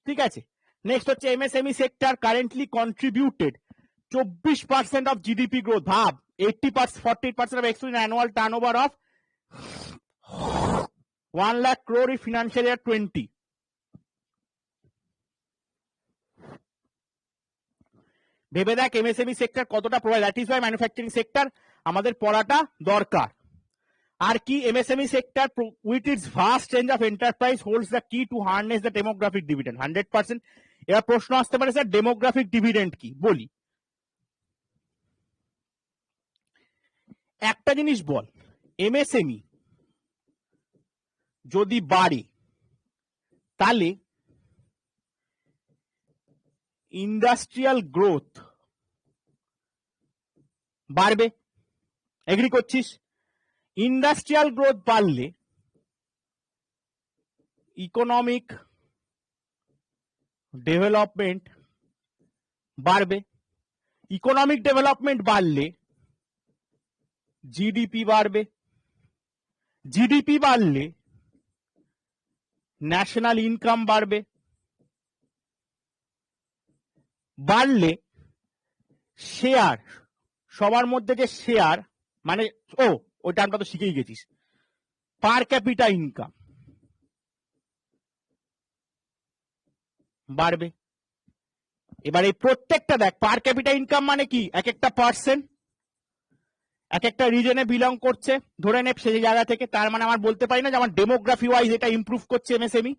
ঠিক আছে, নেক্সট হচ্ছে MSME sector currently contributed 24% of GDP growth. ভাব 40% of excluding annual turnover of 1 lakh crore in financial year 20। ভেবে দেখ এমএসএমই সেক্টর কতটা provide, that is why manufacturing sector আমাদের পড়াটা দরকার। আর কি MSME sector with its vast range of enterprise holds the key to harness the demographic dividend 100%। এবার প্রশ্ন আসতে পারে স্যার ডেমোগ্রাফিক ডিভিডেন্ড কি, বলি একটা জিনিস বল, এমএসএমই যদি বাড়ে তাহলে ইন্ডাস্ট্রিয়াল গ্রোথ বাড়বে, এগ্রি করছিস? ইন্ডাস্ট্রিয়াল গ্রোথ বাড়লে ইকোনমিক ডেভেলপমেন্ট বাড়বে, ইকোনমিক ডেভেলপমেন্ট বাড়লে জিডিপি বাড়বে, জিডিপি বাড়লে ন্যাশনাল ইনকাম বাড়বে, বাড়লে শেয়ার, সবার মধ্যে যে শেয়ার মানে ওই টার্মটা তো শিখেই গেছিস, পার ক্যাপিটা ইনকাম বাড়বে। এবার এই প্রত্যেকটা দেখ, পার ক্যাপিটা ইনকাম মানে কি, এক একটা পার্সেন্ট এক একটা রিজনে বিলং করছে, ধরে নে সেই জায়গা থেকে, তার মানে আমার বলতে পারি না যে আমার ডেমোগ্রাফি ওয়াইজ এটা ইমপ্রুভ করছে এমএসএমই।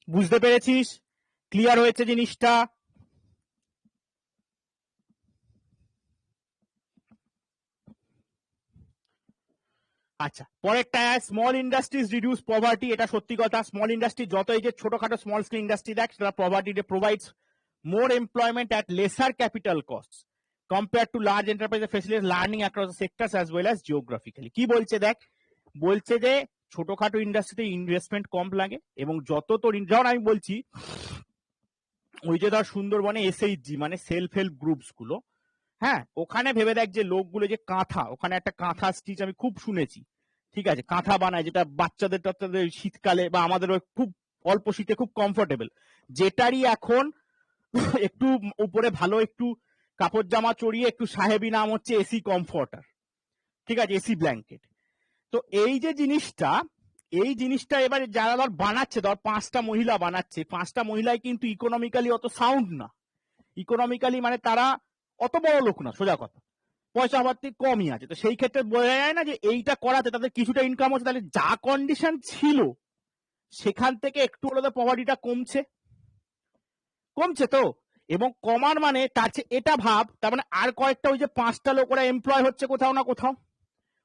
বুঝতে পেরেছিস? ক্লিয়ার হয়েছে জিনিসটা? আচ্ছা পরেরটা, স্মল ইন্ডাস্ট্রিজ রিডিউস পভার্টি। এটা সত্যি কথা, স্মল ইন্ডাস্ট্রি যত এই যে ছোটখাটো স্মল স্কেল ইন্ডাস্ট্রি দেখ, সেটা poverty provides more employment at lesser capital cost compare to large enterprise facilities learning across the sectors as well as geographically. কি বলছে দেখ, বলছে যে ছোটখাটো ইন্ডাস্ট্রিতে ইনভেস্টমেন্ট কম লাগে, এবং যত তোর যেমন আমি বলছি ওই যে ধর সুন্দরবনে এসএইচজি মানে সেলফ হেল্প গ্রুপস গুলো, হ্যাঁ ওখানে ভেবে দেখ যে লোকগুলো যে কাঁথা, ওখানে একটা কাঁথা স্টিচ আমি খুব শুনেছি, ঠিক আছে, কাঁথা বানায় যেটা বাচ্চাদের টাচ্চাদের শীতকালে বা আমাদের খুব অল্প শীতে খুব কমফোর্টেবল, যেটারই এখন একটু উপরে ভালো একটু কাপড় জামা চড়িয়ে একটু সাহেবি নাম হচ্ছে এসি কমফর্টার, ঠিক আছে, এসি ব্ল্যাঙ্কেট। তো এই যে জিনিসটা, এই জিনিসটা এবারে যারা ধর বানাচ্ছে, ধর 5টা মহিলা বানাচ্ছে, 5টা মহিলাই কিন্তু ইকোনমিক্যালি অত সাউন্ড না, ইকোনমিক্যালি মানে তারা অত বড় লোক না, সোজা কথা, পয়সা পাতি কমই আছে। তো সেই ক্ষেত্রে বোঝা যায় না যে এইটা করাতে তাদের কিছুটা ইনকাম হচ্ছে, তাহলে যা কন্ডিশন ছিল সেখান থেকে একটু হলে তো পভার্টিটা কমছে, কমছে তো। এবং কমার মানে তার চেয়ে এটা ভাব, তার মানে আর কয়েকটা ওই যে 5টা লোক ওরা এমপ্লয় হচ্ছে কোথাও না কোথাও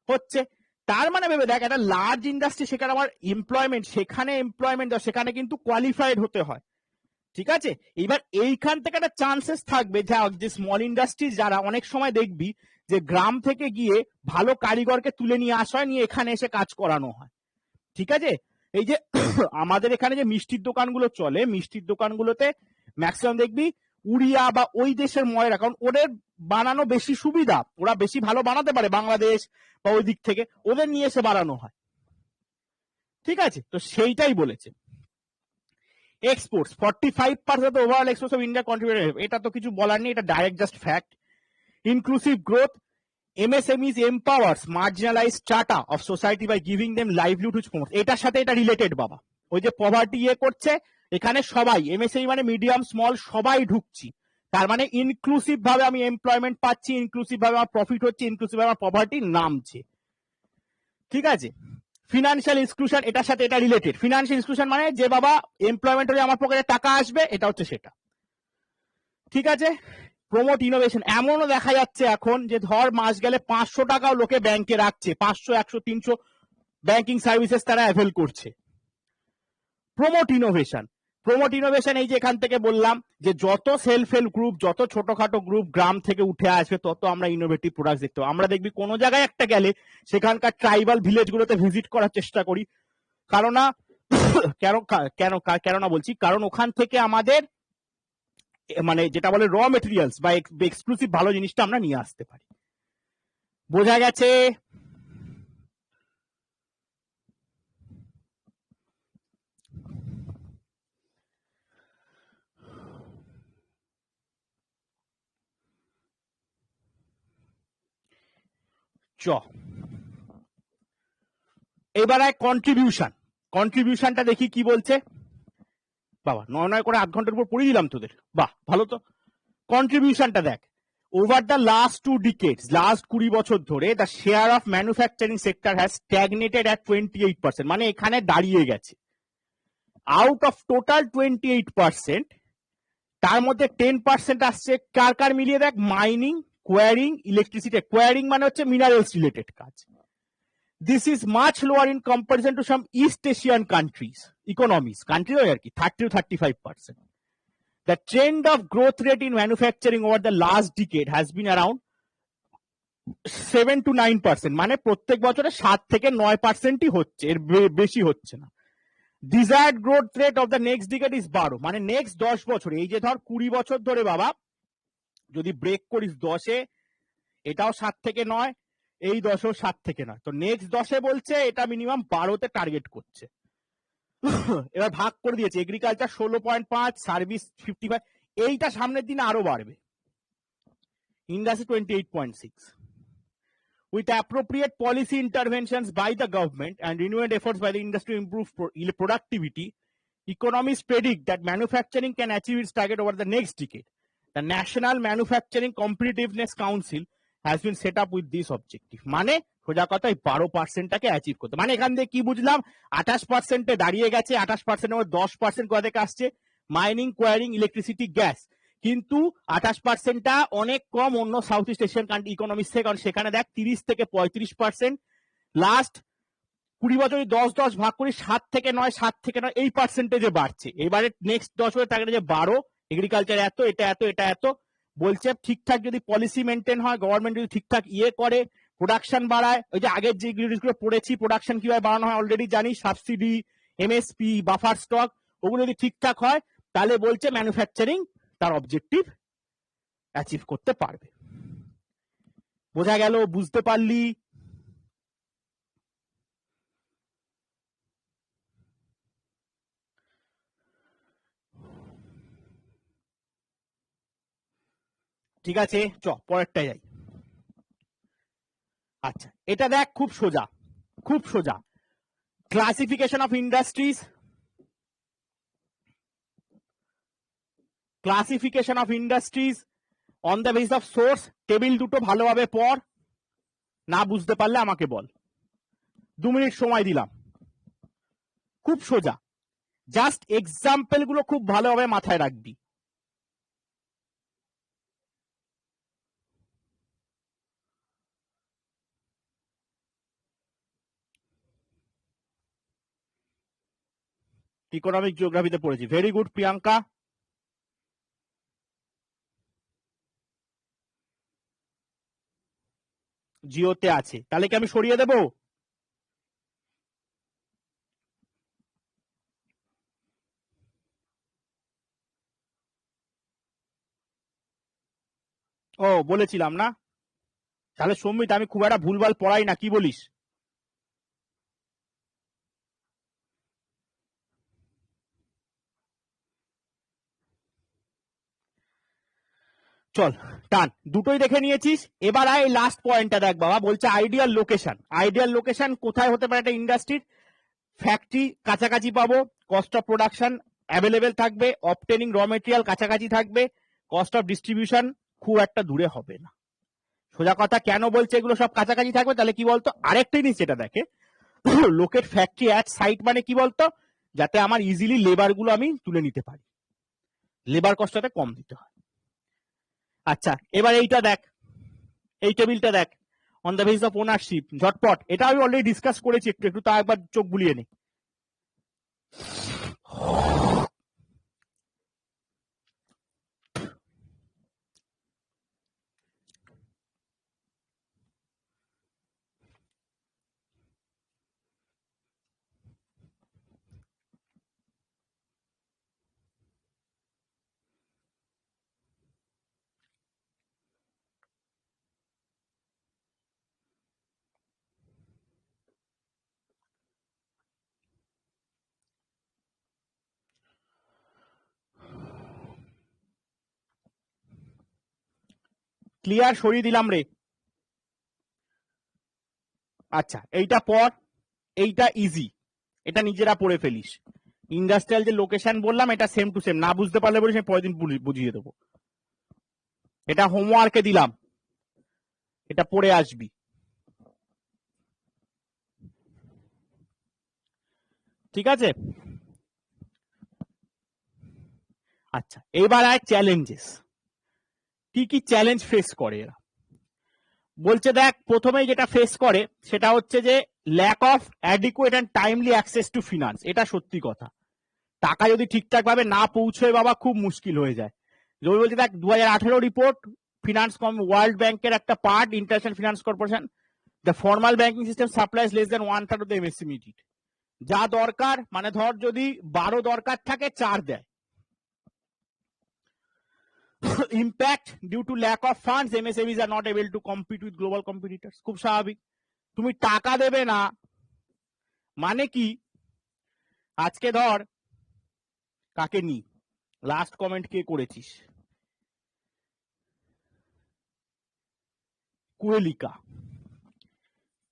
হচ্ছে, তার মানে ভেবে দেখ একটা লার্জ ইন্ডাস্ট্রি, সেখানে আমার এমপ্লয়মেন্ট, সেখানে কিন্তু কোয়ালিফাইড হতে হয়, ঠিক আছে। এবার এইখান থেকে একটা চান্সেস থাকবে যে স্মল ইন্ডাস্ট্রিজ যারা, অনেক সময় দেখবি যে গ্রাম থেকে গিয়ে ভালো কারিগরকে তুলে নিয়ে আসা হয়, নিয়ে এখানে এসে কাজ করানো হয়, ঠিক আছে। এই যে আমাদের এখানে যে মিষ্টির দোকানগুলো চলে, মিষ্টির দোকানগুলোতে ম্যাক্সিমাম দেখবি উড়িয়া বা ওই দেশের ময়রা, কারণ ওদের বানানো বেশি সুবিধা, ওরা বেশি ভালো বানাতে পারে বাংলাদেশ বা ওই দিক থেকে, ওদের নিয়ে এসে বানানো হয়, ঠিক আছে। তো সেইটাই বলেছে। Exports 45% of overall exports of India contributed, এটা তো কিছু বলার নেই, এটা direct just fact. Inclusive growth, MSMEs empowers marginalized strata of society by giving them livelihoods promotes, এটার সাথে এটা রিলেটেড বাবা। ওই যে পভার্টি করছে, এখানে সবাই এমএসএমই মানে মিডিয়াম স্মল সবাই ঢুকছি, তার মানে ইনক্লুসিভ ভাবে আমি এমপ্লয়মেন্ট পাচ্ছি, ইনক্লুসিভ ভাবে আমার প্রফিট হচ্ছে, ইনক্লুসিভ ভাবে আমার পভার্টি নামছে, ঠিক আছে। ফিনান্সিয়াল এক্সক্লুশন, এটার সাথে এটা রিলেটেড। ফিনান্সিয়াল এক্সক্লুশন মানে যে বাবা এমপ্লয়মেন্ট হলে আমার পকেটে টাকা আসবে, এটা হচ্ছে সেটা, ঠিক আছে। প্রমোট ইনোভেশন, এমনও দেখা যাচ্ছে এখন যে ধর মাস গেলে 500 টাকাও লোকে ব্যাংকে রাখছে, 500 100 300 ব্যাংকিং সার্ভিসেস তারা অ্যাভেল করছে। প্রমোট ইনোভেশন, এই যে এখান থেকে বললাম যে যত সেলফ হেল্প গ্রুপ, যত ছোটখাটো গ্রুপ গ্রাম থেকে উঠে আসবে, তত আমরা ইনোভেটিভ প্রোডাক্ট দেখতে পাবো। আমরা দেখবি কোনো জায়গায় একটা গেলে সেখানকার ট্রাইবাল ভিলেজ গুলোতে ভিজিট করার চেষ্টা করি, কারণ না কেন না বলছি, কারণ ওখান থেকে আমাদের মানে যেটা বলে র মেটেরিয়ালস বা এক্সক্লুসিভ ভালো জিনিসটা আমরা নিয়ে আসতে পারি। বোঝা গেছে? এবার কন্ট্রিবিউশনটা দেখি কি বলছে। বাবা 9 করে 8 ঘন্টার উপর পড়ে দিলাম তোদের, বাহ ভালো তো। কন্ট্রিবিউশনটা দেখ, over the last 2 decades, last 20 বছর ধরে the share of manufacturing sector has stagnated at 28%, মানে এখানে দাঁড়িয়ে গেছে। আউট অফ টোটাল 28%, তার মধ্যে 10% আসছে কার মিলিয়ে দেখ, মাইনিং, কোয়ারিং, ইলেকট্রিসিটি। কোয়ারিং মানে হচ্ছে মিনারেলস রিলেটেড কাজ। This is much lower in comparison to some East Asian countries, countries আর কি, 30 to 35%. The trend of growth rate in manufacturing over the last decade has been around 7 to 9%, মানে প্রত্যেক বছরে 7 থেকে 9%ই হচ্ছে, এর বেশি হচ্ছে না। Desired growth rate of the next decade is 12, মানে নেক্সট 10 বছরে, এই যে ধর 20 বছর ধরে বাবা যদি ব্রেক করিস 10-এ, এটাও 7 থেকে 9, এই 10-ও 7 থেকে 9, তো নেক্সট 10-এ বলছে এটা মিনিমাম 12-তে টার্গেট করছে। এবার ভাগ করে দিয়েছে, এগ্রিকালচার 16.5, সার্ভিস 55, এইটা সামনের দিনে আরো বাড়বে। Industry 28.6. With appropriate policy interventions by the government and renewed efforts by the industry to improve productivity, economists predict that manufacturing can achieve its target over the next decade. The National Manufacturing Competitiveness Council has been set up with this objective. মানে সোজা কথা 12%টাকে achieve করতে, মানে এখান থেকে কি বুঝলাম, 28%-এ দাঁড়িয়ে গেছে, 28%-এর মধ্যে 10% কোথা থেকে আসছে, মাইনিং, কোয়ারিং, ইলেকট্রিসিটি, গ্যাস। কিন্তু 28%টা অনেক কম অন্য south east Asian country economics থেকে, কারণ সেখানে দেখ 30 থেকে 35%, লাস্ট 20 বছরে 10-10 ভাগ করি, 7 থেকে 9, 7 থেকে 9, এই পার্সেন্টেজে বাড়ছে। এবারে নেক্সট 10 বছর টার্গেট যে 12, এগ্রিকালচার এত, এটা এত, এটা এত, বলছে ঠিকঠাক যদি পলিসি মেনটেন হয়, গভর্নমেন্ট যদি ঠিকঠাক করে, প্রোডাকশন বাড়ায়, ওই যে আগের যে জিনিসগুলো পড়েছি প্রোডাকশন কিভাবে বাড়ানো হয় অলরেডি জানি, সাবসিডি, এমএসপি, বাফার স্টক, ওগুলো যদি ঠিকঠাক হয়, তাহলে বলছে ম্যানুফ্যাকচারিং তার অবজেক্টিভ অ্যাচিভ করতে পারবে। বোঝা গেল? বুঝতে পারলি? ঠিক আছে, পরেরটা যাই। আচ্ছা, এটা দেখ খুব সোজা, খুব সোজা। Classification of industries, classification of industries on the basis of swords. Table দুটো ভালোভাবে পড়, না বুঝতে পারলে আমাকে বল, 2 মিনিট সময় দিলাম। খুব সোজা, জাস্ট এক্সাম্পল গুলো খুব ভালোভাবে মাথায় রাখবি। ইকোনমিক জিওগ্রাফিতে পড়েছি। Very good Priyanka. জিওতে আছে, তাহলে কি আমি সরিয়ে দেব? ও বলেছিলাম না? তাহলে সৌমিত আমি খুব একটা ভুলভাল পড়াই না, কি বলিস? চল টান, দুটোই দেখে নিয়েছিস, এবার আয় লাস্ট পয়েন্টটা দেখ বাবা। বলছে আইডিয়াল লোকেশন। আইডিয়াল লোকেশন কোথায় হতে পারে একটা ইন্ডাস্ট্রির? ফ্যাক্টরি কাছাকাছি পাবো, কস্ট অফ প্রোডাকশন অ্যাভেলেবেল থাকবে, অবটেনিং র মেটেরিয়াল কাছাকাছি থাকবে, কস্ট অফ ডিস্ট্রিবিউশন খুব একটা দূরে হবে না। সোজা কথা, কেন বলছে এগুলো সব কাছাকাছি থাকবে? তাহলে কি বলতো, আরেকটা জিনিস যেটা দেখে, লোকেট ফ্যাক্টরি অ্যাট সাইট মানে কি বলতো, যাতে আমার ইজিলি লেবার গুলো আমি তুলে নিতে পারি, লেবার কস্টটা কম দিতে হয়। আচ্ছা এবার এইটা দেখ, এই টেবিলটা দেখ, on the basis of ownership, ঝটপট। এটা আমি অলরেডি ডিসকাস করেছি একটু একটু, তা একবার চোখ বুলিয়ে নে। ক্লিয়ার, সরিয়ে দিলাম রে। আচ্ছা এইটা পর, এইটা ইজি, এটা নিজেরা পড়ে ফেলিস। ইন্ডাস্ট্রিয়াল যে লোকেশন বললাম, এটা সেম টু সেম, না বুঝতে পারলে বলিস আমি পরের দিন বুঝিয়ে দেবো। এটা হোমওয়ার্কে দিলাম, এটা পড়ে আসবি। ঠিক আছে? আচ্ছা এবার আয় চ্যালেঞ্জেস। কি কি চ্যালেঞ্জ ফেস করে এরা? বলছে দেখ, প্রথমেই যেটা ফেস করে সেটা হচ্ছে যে lack of adequate and timely access to finance. এটা সত্যি কথা, টাকা যদি ঠিকঠাক ভাবে না পৌঁছয় বাবা, খুব মুশকিল হয়ে যায়। যদি বলছে দেখ 2018 রিপোর্ট, ফিনান্স ওয়ার্ল্ড ব্যাংকের একটা part, international finance corporation, the formal banking system supplies less than 1/3 of the MSME need. যা দরকার, মানে ধর যদি 12 দরকার থাকে 4 দেয়। Impact due to lack of funds, MSMEs are not able to compete with global competitors. খুব স্বাভাবিক, তুমি টাকা দেবে না মানে কি? আজকে ধর, কাকে নি, লাস্ট কমেন্ট কে করেছিস? কুয়েলিকা।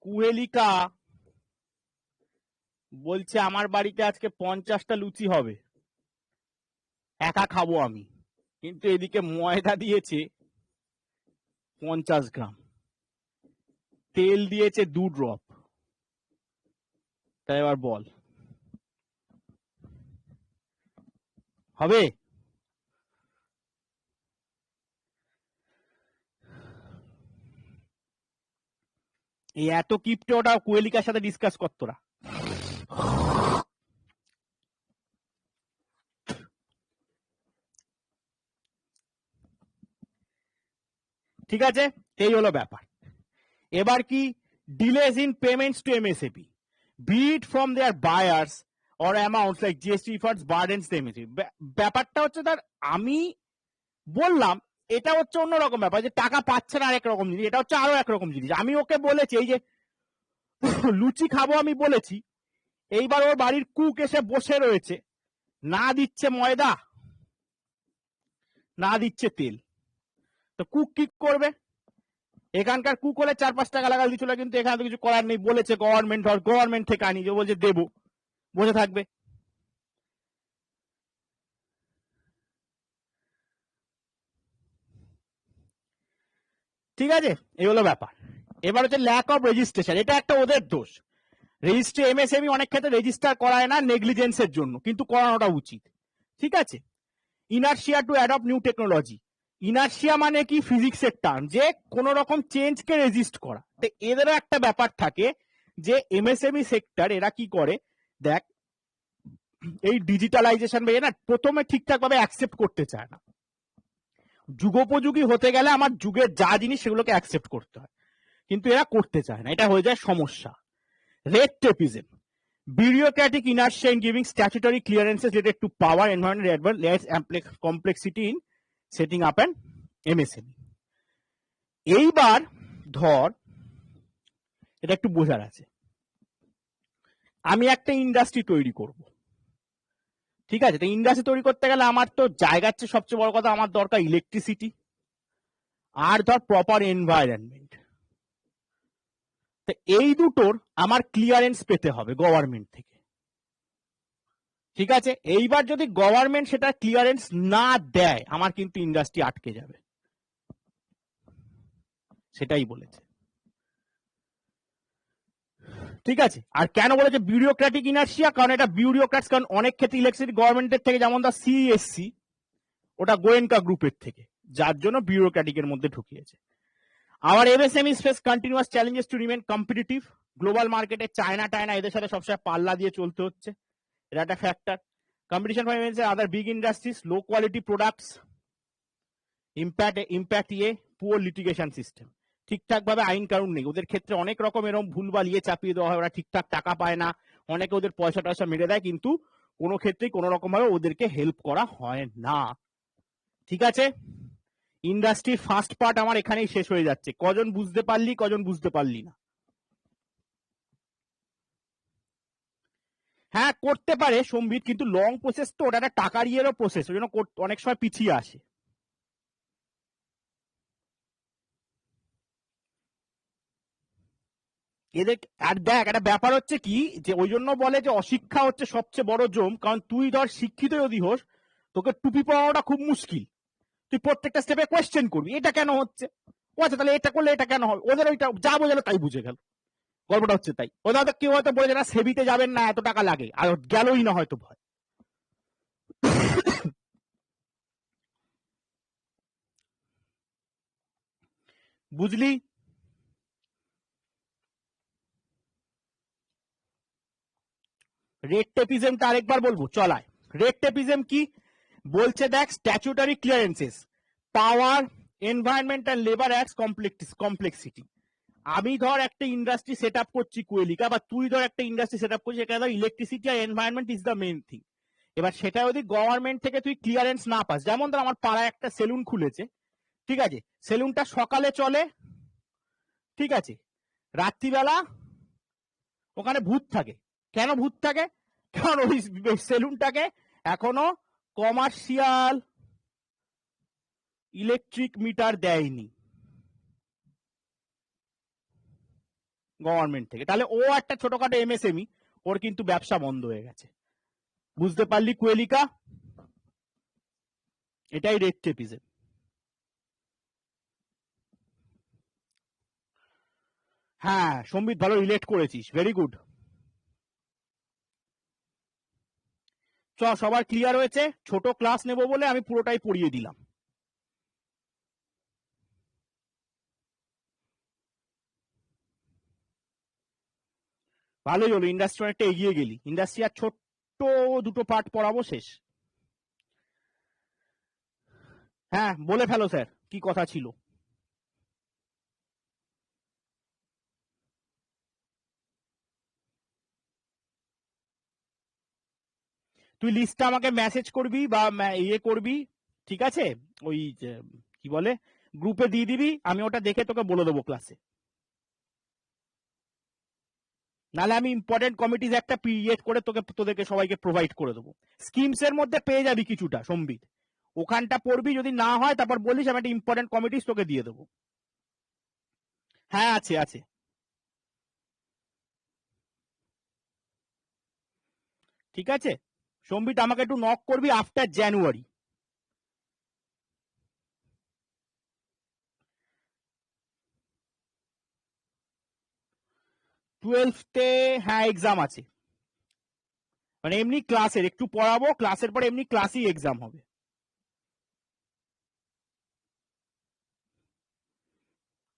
কুয়েলিকা বলছে আমার বাড়িতে আজকে 50টা লুচি হবে, একা খাবো আমি, কিন্তু এদিকে ময়দা দিয়েছে 50 গ্রাম, তেল দিয়েছে 2 ড্রপ। তাই এবার বল, হবে? এই এত কিপটে ওটা কুয়েলিকার সাথে ডিসকাস কর তোরা। ঠিক আছে, এই হলো ব্যাপার। এবার কি, delays in payments to MSAP, be it from their buyers or amounts like GST refunds burdens the MSME। ব্যাপারটা হচ্ছে তার, আমি বললাম এটা হচ্ছে অন্যরকম ব্যাপার, যে টাকা পাচ্ছে না আরেক রকম জিনিস, এটা হচ্ছে আরো একরকম জিনিস। আমি ওকে বলেছি এই যে লুচি খাবো আমি বলেছি, এইবার ওর বাড়ির কুক এসে বসে রয়েছে, না দিচ্ছে ময়দা, না দিচ্ছে তেল, তো কুক কি করবে? এখানকার কুক হলে 4-5 টাকা লাগাল দিচ্ছিল, কিন্তু এখানে তো কিছু করার নেই, বলেছে গভর্নমেন্ট, গভর্নমেন্ট থেকে আনি, যে বলছে দেবো, বসে থাকবে। ঠিক আছে, এই হলো ব্যাপার। এবার হচ্ছে ল্যাক অফ রেজিস্ট্রেশন, এটা একটা ওদের দোষ। রেজিস্ট্রি এমএসএমই অনেক ক্ষেত্রে রেজিস্টার করায় না নেগলিজেন্সের জন্য, কিন্তু করানোটা উচিত। ঠিক আছে? Inertia two adopt new technology. Inertia মানে কি? ফিজিক্সের টার্ম, যে কোন রকম চেঞ্জকে রেজিস্ট করা। তো এদেরও একটা ব্যাপার থাকে যে এমএসএমই সেক্টর এরা কি করে দেখ, এই ডিজিটালাইজেশন না প্রথমে ঠিকঠাক ভাবে অ্যাকসেপ্ট করতে চায় না। যুগোপযোগী হতে গেলে আমার যুগের যা জিনিস সেগুলোকে অ্যাকসেপ্ট করতে হয়, কিন্তু এরা করতে চায় না, এটা হয়ে যায় সমস্যা। Red tapism, bureaucratic inertia in giving statutory clearances related to power, environment, adds complexity in setting up an MSME. এইবার ধর এটা একটু বোঝার আছে, আমি একটা ইন্ডাস্ট্রি তৈরি করব, ঠিক আছে? তো ইন্ডাস্ট্রি তৈরি করতে গেলে আমার তো জায়গার চেয়ে সবচেয়ে বড় কথা আমার দরকার ইলেকট্রিসিটি, আর ধর প্রপার এনভায়রনমেন্ট। তো এই দুটোর আমার ক্লিয়ারেন্স পেতে হবে গভর্নমেন্ট থেকে, ঠিক আছে? এইবার যদি গভর্নমেন্ট সেটা ক্লিয়ারেন্স না দেয় আমার কিন্তু ইন্ডাস্ট্রি আটকে যাবে, সেটাই বলেছে, ঠিক আছে? আর কেন বলেছে বিউরোক্রেটিক ইনার্শিয়া? কারণ এটা বিউরোক্র্যাটস, কারণ অনেক ক্ষেত্রে ইলেকট্রিসিটি গভর্নমেন্টের থেকে, যেমন দা সিএসসি ওটা গোয়েঙ্কা গ্রুপের থেকে, যার জন্য বিউরোক্রেটিকের মধ্যে ঢুকিয়েছে। Our MSMEs face continuous challenges to remain competitive. Global মার্কেটে চায়না এদের সাথে সবসময় পাল্লা দিয়ে চলতে হচ্ছে, এটা একটা factor. Competition from other big industries, low quality products, impact poor litigation system. ঠিকঠাক ভাবে আইন কানুন নেই ওদের ক্ষেত্রে, অনেক রকম এরকম ভুলভাল চাপিয়ে দেওয়া হয়, ওরা ঠিকঠাক টাকা পায় না, অনেকে ওদের পয়সা টয়সা মেরে দেয়, কিন্তু কোনো ক্ষেত্রেই কোনো রকম ভাবে ওদেরকে হেল্প করা হয় না, ঠিক আছে? ইন্ডাস্ট্রির ফার্স্ট পার্ট আমার এখানেই শেষ হয়ে যাচ্ছে। কজন বুঝতে পারলি, কজন বুঝতে পারলি না? হ্যাঁ করতে পারে সম্বিত, কিন্তু লং প্রসেস তো, ওটা একটা টাকার ইয়েরও প্রসেস, ওই জন্য অনেক সময় পিছিয়ে আসে। এদের আর দেখ একটা ব্যাপার হচ্ছে কি, যে ওই জন্য বলে যে অশিক্ষা হচ্ছে সবচেয়ে বড় জম। কারণ তুই ধর শিক্ষিত যদি হোস, তোকে টুপি পরানোটা খুব মুশকিল, তুই প্রত্যেকটা স্টেপে কোয়েশ্চেন করবি, এটা কেন হচ্ছে, ও আচ্ছা তাহলে এটা করলে এটা কেন হবে। ওদের ওইটা যা বোঝালো তাই বুঝে গেল, গল্পটা হচ্ছে তাই। ওদের হয়তো কেউ হয়তো বলে না সেবিতে যাবেন না, এত টাকা লাগে, আর গেলই না হয়তো ভয়। বুঝলি? রেড টেপিজমটা আরেকবার বলবো, চলায়। রেড টেপিজম কি বলছে দেখ, statutory clearances, power, environment and labour acts complexity. আমি ধর একটা ইন্ডাস্ট্রি সেট আপ করছি কুয়েলিকা, বা তুই ধর একটা ইন্ডাস্ট্রি সেট আপ করছিস, এখানে ধর ইলেকট্রিসিটি আর environment is the main thing. এবার সেটা যদি গভর্নমেন্ট থেকে তুই ক্লিয়ারেন্স না পাস, যেমন ধর আমার পাড়ায় একটা সেলুন খুলেছে, ঠিক আছে? সেলুনটা সকালে চলে, ঠিক আছে? রাত্রিবেলা ওখানে ভূত থাকে। কেন ভূত থাকে? কারণ ওই সেলুনটাকে এখনো কমার্শিয়াল ইলেকট্রিক মিটার দেয়নি গভর্নমেন্ট থেকে। তাহলে ও একটা ছোটখাটো এমএসএমই, ওর কিন্তু ব্যবসা বন্ধ হয়ে গেছে। বুঝতে পারলি কুয়েলিকা? এটাই রেড টেপিজম। হ্যাঁ সম্বিত, ভালো রিলেট করেছিস, ভেরি গুড। চ সবার ক্লিয়ার হয়েছে? ছোট ক্লাস নেব বলে আমি পুরোটাই পড়িয়ে দিলাম। ভালোই হলো, ইন্ডাস্ট্রি অনেকটা এগিয়ে গেলি। ইন্ডাস্ট্রি আর ছোট্ট দুটো পার্ট পড়াবো, শেষ। হ্যাঁ বলে ফেলো স্যার, কি কথা ছিল? তুই লিস্টটা আমাকে মেসেজ করবি বা ইয়ে করবি, ঠিক আছে? ওই কি বলে, গ্রুপে দিয়ে দিবি, আমি ওটা দেখে তোকে বলে দেবো ক্লাসে। নাহলে আমি ইম্পর্টেন্ট কমিটিজ একটা পিরিয়ড করে তোদেরকে সবাইকে প্রোভাইড করে দেবো। স্কিমস এর মধ্যে পেয়ে যাবি কিছুটা সম্বিত, ওখানটা পড়বি, যদি না হয় তারপর বলিস, আমি একটা ইম্পর্টেন্ট কমিটিজ তোকে দিয়ে দেবো। হ্যাঁ আছে আছে। ঠিক আছে সম্বিত, আমাকে একটু নক করবি আফটার জানুয়ারি। 12তে হ্যাঁ এক্সাম আছে, মানে এমনি ক্লাসের একটু পড়াবো, ক্লাসের পরে এমনি ক্লাসই এক্সাম হবে।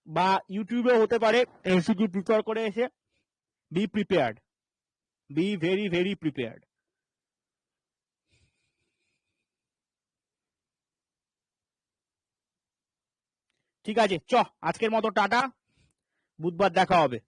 বা ইউটিউবে হতে পারে, এমসিকিউ প্রিপেয়ার করে এসে। Be prepared, be very very prepared. ঠিক আছে, আজকের মতো টাটা, বুধবার দেখা হবে।